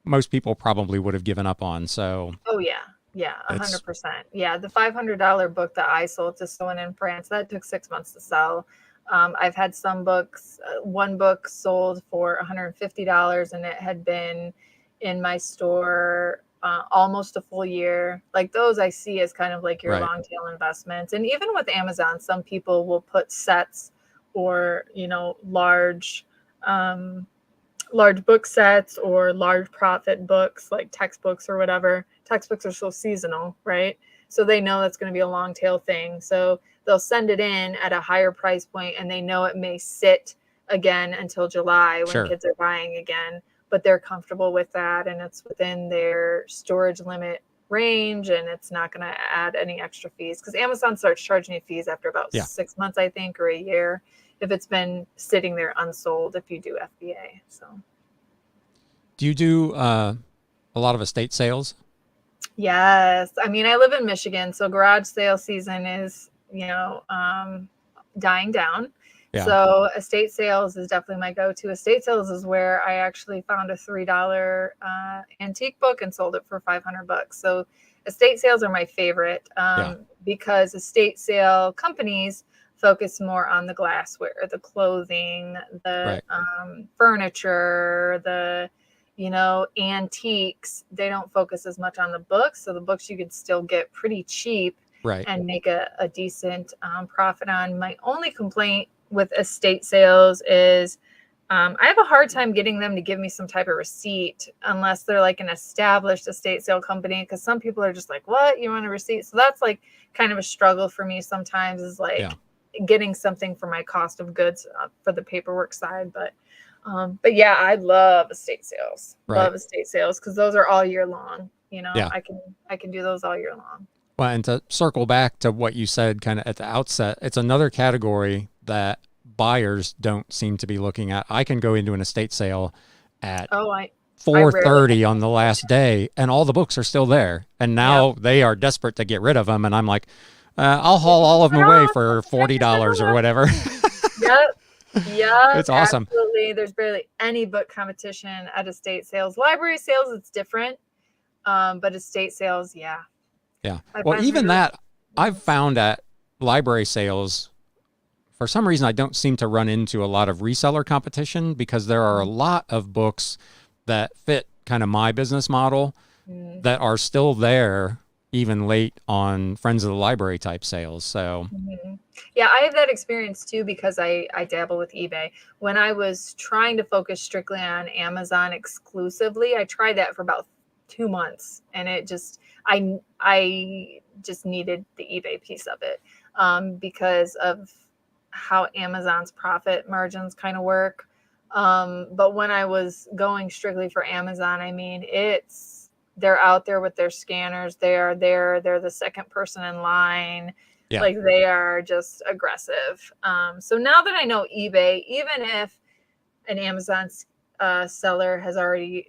most people probably would have given up on. So Oh yeah. Yeah, it's 100%. Yeah, the $500 book that I sold to someone in France, that took 6 months to sell. I've had some books, one book sold for $150 and it had been in my store almost a full year. Like those I see as kind of like your right. long tail investments. And even with Amazon, some people will put sets or, um, large book sets or large profit books like textbooks or whatever. Textbooks are so seasonal, right? So they know that's going to be a long tail thing. So they'll send it in at a higher price point and they know it may sit again until July when Sure. kids are buying again, but they're comfortable with that and it's within their storage limit range and it's not going to add any extra fees because Amazon starts charging you fees after about Yeah. 6 months, I think, or a year if it's been sitting there unsold if you do FBA. So Do you do a lot of estate sales? yes, I mean I live in Michigan, so garage sale season is dying down. Yeah. So estate sales is definitely my go-to. Estate sales is where I actually found a $3 antique book and sold it for $500. So estate sales are my favorite Yeah. because estate sale companies focus more on the glassware, the clothing, the Right. furniture, the antiques. They don't focus as much on the books. So the books you could still get pretty cheap Right. and make a decent profit on. My only complaint with estate sales is I have a hard time getting them to give me some type of receipt unless they're like an established estate sale company. Because some people are just like, "What? You want a receipt?" So that's like kind of a struggle for me sometimes. Is Yeah. like getting something for my cost of goods for the paperwork side. But yeah, I love estate sales. Right. Love estate sales because those are all year long. Yeah. I can do those all year long. Well, and to circle back to what you said kind of at the outset, it's another category that buyers don't seem to be looking at. I can go into an estate sale at Oh, I rarely have 4:30 on the last competition. day and all the books are still there. And Yep. now they are desperate to get rid of them. And I'm like, I'll haul all of them 50% away off. for What the heck is that $40 or about? whatever. Yep. Yep. It's awesome. Absolutely. There's barely any book competition at estate sales. Library sales, it's different. But estate sales, yeah. Yeah. I Well, find even really that I've found at library sales, for some reason, I don't seem to run into a lot of reseller competition because there are a lot of books that fit kind of my business model mm, that are still there even late on friends of the library type sales. So mhm. Yeah, I have that experience too because I dabble with eBay. When I was trying to focus strictly on Amazon exclusively, I tried that for about 2 months, and I just needed the eBay piece of it because of how Amazon's profit margins kind of work. But when I was going strictly for Amazon, I mean, they're out there with their scanners. They are there. They're the second person in line. yeah, Like they are just aggressive. So now that I know eBay, even if an Amazon seller has already,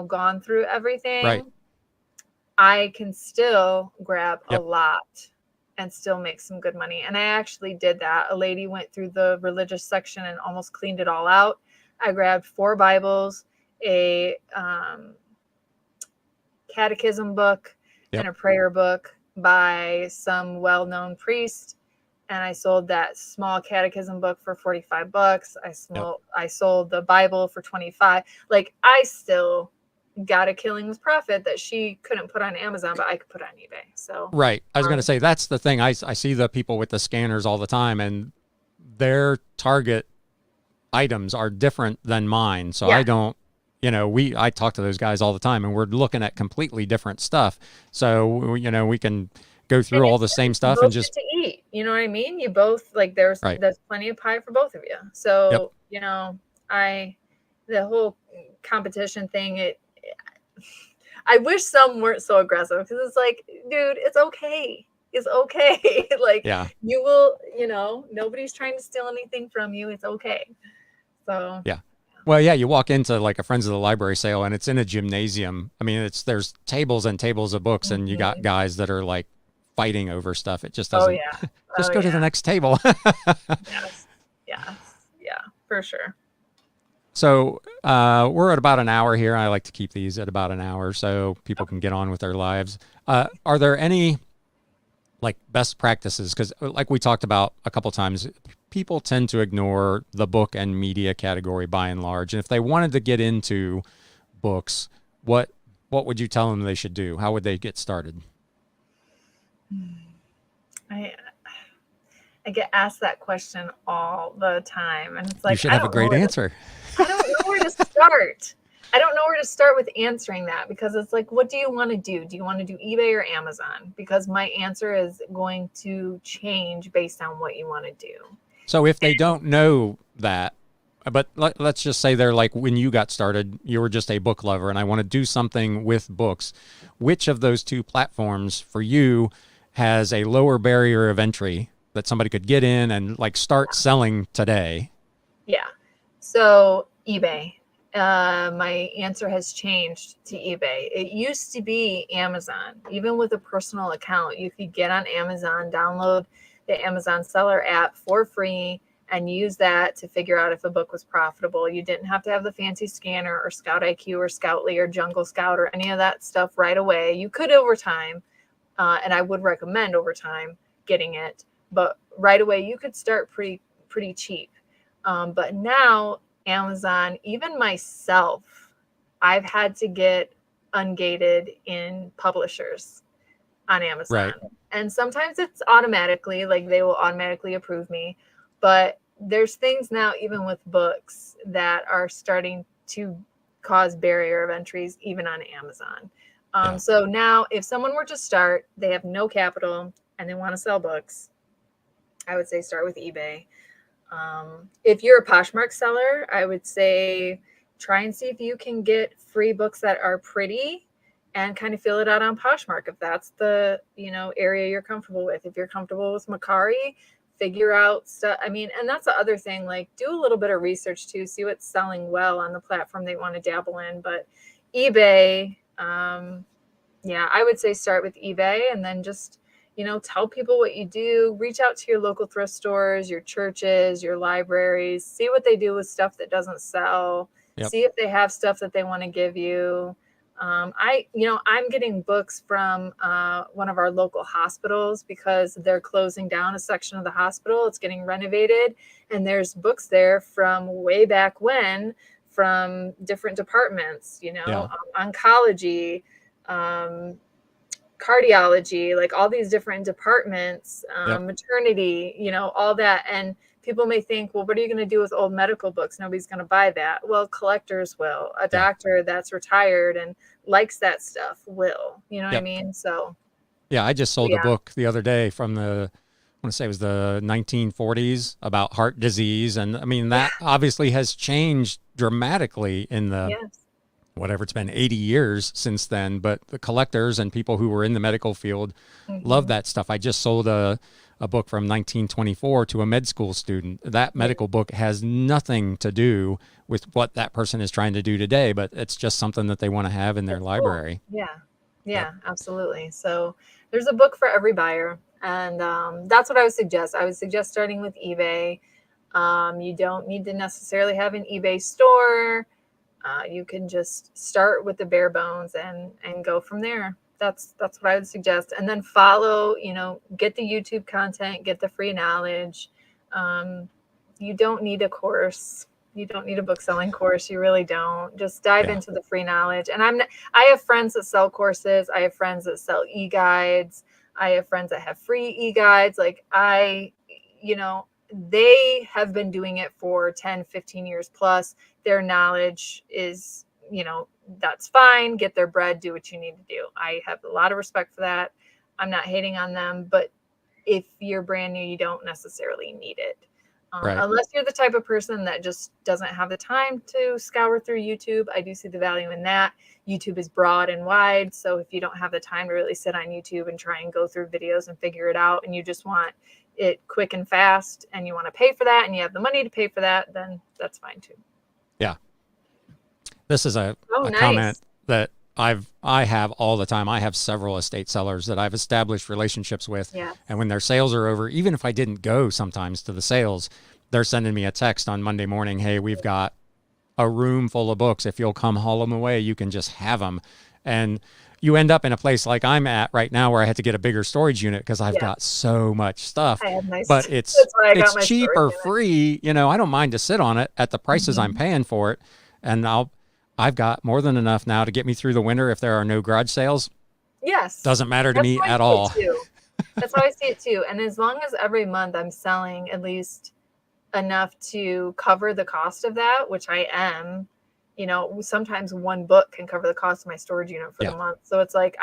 gone through right. everything, I can still grab a Yep. lot and still make some good money. And I actually did that. A lady went through the religious section and almost cleaned it all out. I grabbed 4 Bibles, a catechism book, and Yep. a prayer book by some well-known priest. And I sold that small catechism book for $45. Yep. I sold the Bible for 25. Like I still got a killing's profit that she couldn't put on Amazon, but I could put on eBay. So Right. I was going to um, say that's the thing. I see the people with the scanners all the time and their target items are different than mine. So I yeah, don't, I talk to those guys all the time and we're looking at completely different stuff. So, we can go and through all the you same stuff and both get just, to eat. You know what I mean? You both like right. there's plenty of pie for both of you. Yep. So I the whole competition thing. I wish some weren't so aggressive because it's like, dude, it's okay. It's okay. Like Yeah. you will, nobody's trying to steal anything from you. It's okay. So Yeah. Well, yeah, you walk into like a Friends of the Library sale and it's in a gymnasium. I mean, there's tables and tables of books and you got mhm. guys that are like fighting over stuff. It just Oh doesn't yeah. Oh just go to the yeah. next table. Yes. Yes. Yeah, for sure. So we're at about an hour here. I like to keep these at about an hour so people can get on with their lives. Are there any like best practices? Because like we talked about a couple times, people tend to ignore the book and media category by and large. And if they wanted to get into books, what what would you tell them they should do? How would they get started? I I get asked that question all the time, and it's You like should have a great answer. I don't know where to start. I don't know where to start with answering that because it's like, what do you want to do? Do you want to do eBay or Amazon? Because my answer is going to change based on what you want to do. So if they don't know that, but let's just say they're like when you got started, you were just a book lover and I want to do something with books. Which of those two platforms for you has a lower barrier of entry that somebody could get in and like start selling today? Yeah. So eBay. My answer has changed to eBay. It used to be Amazon. Even with a personal account, you could get on Amazon, download the Amazon seller app for free, and use that to figure out if a book was profitable. You didn't have to have the fancy scanner or Scout IQ or Scoutly or Jungle Scout or any of that stuff right away. You could over time, and I would recommend over time getting it, but right away you could start pretty cheap. But now Amazon, even myself, I've had to get ungated in publishers on Amazon. Right. And sometimes it's automatically, like they will automatically approve me. But there's things now, even with books, that are starting to cause barrier of entries, even on Amazon. Yeah. So now, if someone were to start, they have no capital and they want to sell books, I would say start with eBay. If you're a Poshmark seller, I would say try and see if you can get free books that are pretty and kind of fill it out on Poshmark if that's the area you're comfortable with. If you're comfortable with Macari, figure out stuff. I mean, and that's the other thing, like do a little bit of research too, see what's selling well on the platform they want to dabble in. But eBay, yeah, I would say start with eBay and then just tell people what you do, reach out to your local thrift stores, your churches, your libraries, see what they do with stuff that doesn't sell, Yep. see if they have stuff that they want to give you. I'm getting books from one of our local hospitals because they're closing down a section of the hospital. It's getting renovated, and there's books there from way back when from different departments, Yeah. oncology, um, cardiology, like all these different departments, Yep. maternity, all that. And people may think, well, what are you going to do with old medical books? Nobody's going to buy that. Well, collectors will. A Yeah. doctor that's retired and likes that stuff will. You know what I Yep. mean? So, Yeah. I just sold a yeah. book the other day from I want to say it was the 1940s about heart disease. And I mean, Yeah. that obviously has changed dramatically in the Yes. whatever it's been 80 years since then, but the collectors and people who were in the medical field love Mm-hmm. that stuff. I just sold a book from 1924 to a med school student. That Yeah. medical book has nothing to do with what that person is trying to do today, but it's just something that they want to have in their That's cool. library. Yeah. Yep. Yeah, absolutely. So there's a book for every buyer. And that's what I would suggest. I would suggest starting with eBay. You don't need to necessarily have an eBay store. You can just start with the bare bones and go from there. That's what I would suggest. And then follow, get the YouTube content, get the free knowledge. Um, you don't need a course. You don't need a book selling course. You really don't. Just dive Yeah. into the free knowledge. And I have friends that sell courses. I have friends that sell e-guides. I have friends that have free e-guides. Like you know, they have been doing it for 10, 15 years plus. Their knowledge is, that's fine. Get their bread, do what you need to do. I have a lot of respect for that. I'm not hating on them, but if you're brand new, you don't necessarily need it. Right. Unless you're the type of person that just doesn't have the time to scour through YouTube. I do see the value in that. YouTube is broad and wide. So if you don't have the time to really sit on YouTube and try and go through videos and figure it out, and you just want, it quick and fast and you want to pay for that and you have the money to pay for that, then that's fine too. Yeah. This is a Nice. comment that I have all the time. I have several estate sellers that I've established relationships with. Yeah. And when their sales are over, even if I didn't go sometimes to the sales, they're sending me a text on Monday morning. Hey, we've got a room full of books. If you'll come haul them away, you can just have them. And you end up in a place like I'm at right now where I had to get a bigger storage unit because I've got so much stuff. I have nice, but it's cheap or free. You know, I don't mind to sit on it at the prices I'm paying for it. And I've got more than enough now to get me through the winter if there are no garage sales. Yes. Doesn't matter to me at all. That's how I see it too. And as long as every month I'm selling at least enough to cover the cost of that, which I am, you know, sometimes one book can cover the cost of my storage unit for the month. So it's like,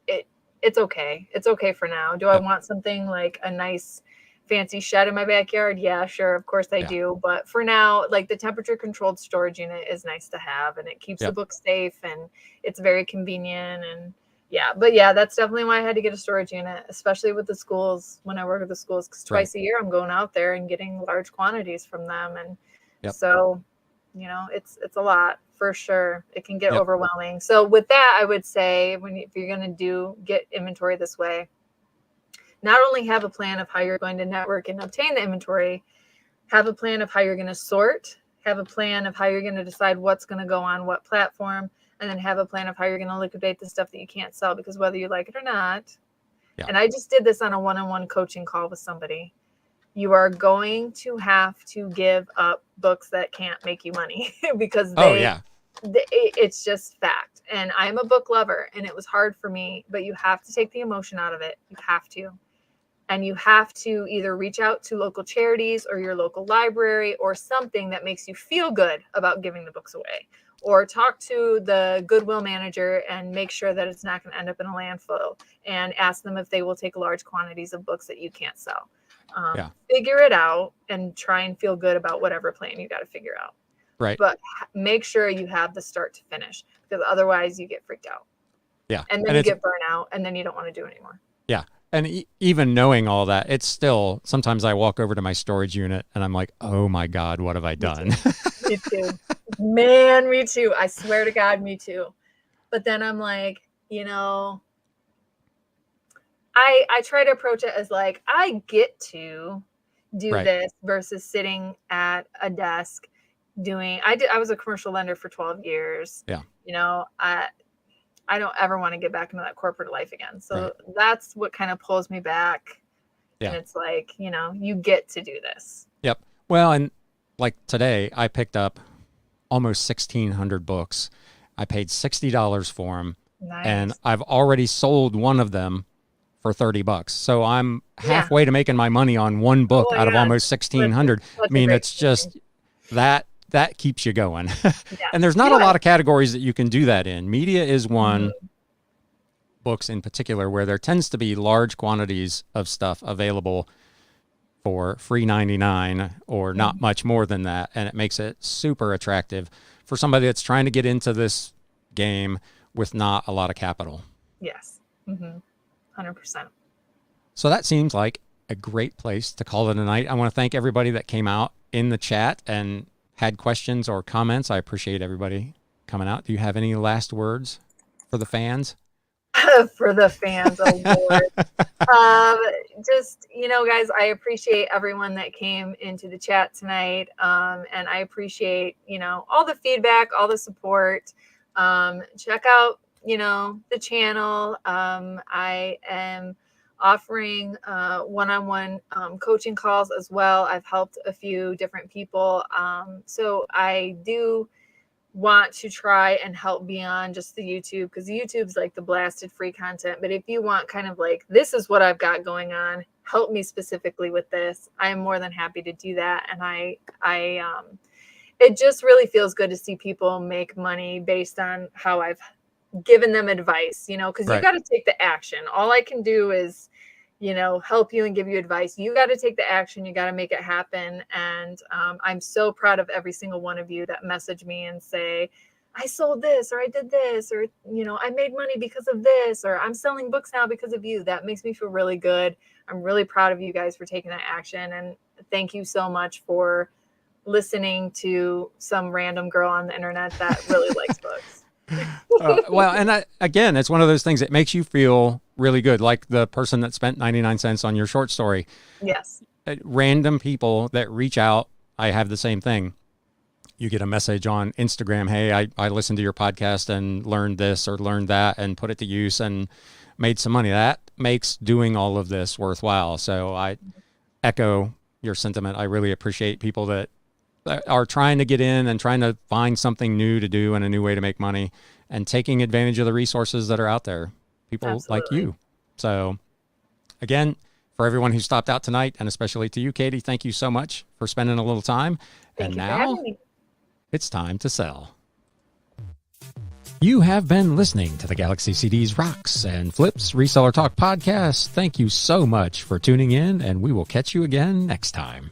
it's okay. It's okay for now. Do I want something like a nice fancy shed in my backyard? Yeah, sure. Of course I do. But for now, like the temperature controlled storage unit is nice to have, and it keeps the book safe and it's very convenient. And but that's definitely why I had to get a storage unit, especially with the schools when I work with the schools, because twice a year I'm going out there and getting large quantities from them. And so, you know, it's a lot for sure. It can get overwhelming. So with that, I would say if you're going to get inventory this way, not only have a plan of how you're going to network and obtain the inventory, have a plan of how you're going to sort, have a plan of how you're going to decide what's going to go on what platform, and then have a plan of how you're going to liquidate the stuff that you can't sell, because whether you like it or not, and I just did this on a one-on-one coaching call with somebody, you are going to have to give up books that can't make you money because it's just fact. And I'm a book lover and it was hard for me, but you have to take the emotion out of it. You have to. And you have to either reach out to local charities or your local library or something that makes you feel good about giving the books away, or talk to the Goodwill manager and make sure that it's not going to end up in a landfill, and ask them if they will take large quantities of books that you can't sell. Figure it out and try and feel good about whatever plan you got to figure out. Right. But make sure you have the start to finish, because otherwise you get freaked out. Yeah. And then you get burnt out and then you don't want to do it anymore. Yeah. And even knowing all that, it's still, sometimes I walk over to my storage unit and I'm like, oh my God, what have I done? Me too. Man, me too. I swear to God, me too. But then I'm like, you know, I try to approach it as like, I get to do this versus sitting at a desk I was a commercial lender for 12 years. Yeah. You know, I don't ever want to get back into that corporate life again. So that's what kind of pulls me back. Yeah. And it's like, you know, you get to do this. Yep. Well, and like today I picked up almost 1,600 books. I paid $60 for them. Nice. And I've already sold one of them for $30. So I'm halfway to making my money on one book out of almost 1,600. I mean, it's just that keeps you going. And there's not a lot of categories that you can do that in. Media is one, books in particular, where there tends to be large quantities of stuff available for free 99 or not much more than that. And it makes it super attractive for somebody that's trying to get into this game with not a lot of capital. Yes. 100%. So that seems like a great place to call it a night. I want to thank everybody that came out in the chat and had questions or comments. I appreciate everybody coming out. Do you have any last words for the fans? For the fans, oh Lord. Just, you know, guys, I appreciate everyone that came into the chat tonight. And I appreciate, you know, all the feedback, all the support. Check out, you know, the channel. I am offering one-on-one coaching calls as well. I've helped a few different people. So I do want to try and help beyond just the YouTube, because YouTube's like the blasted free content. But if you want kind of like, this is what I've got going on, help me specifically with this, I am more than happy to do that. And it just really feels good to see people make money based on how I've given them advice, you know, because you got to take the action. All I can do is, you know, help you and give you advice. You got to take the action. You got to make it happen. And I'm so proud of every single one of you that message me and say, I sold this, or I did this, or, you know, I made money because of this, or I'm selling books now because of you. That makes me feel really good. I'm really proud of you guys for taking that action. And thank you so much for listening to some random girl on the internet that really likes books. Well, and again, it's one of those things that makes you feel really good. Like the person that spent 99 cents on your short story. Yes. Random people that reach out. I have the same thing. You get a message on Instagram. Hey, I listened to your podcast and learned this or learned that and put it to use and made some money. That makes doing all of this worthwhile. So I echo your sentiment. I really appreciate people that are trying to get in and trying to find something new to do and a new way to make money and taking advantage of the resources that are out there. People Absolutely. like you. So again, for everyone who stopped out tonight, and especially to you, Katey, thank you so much for spending a little time. Thank and you now for having me. It's time to sell. You have been listening to the Galaxy CDs Rocks and Flips Reseller Talk podcast. Thank you so much for tuning in, and we will catch you again next time.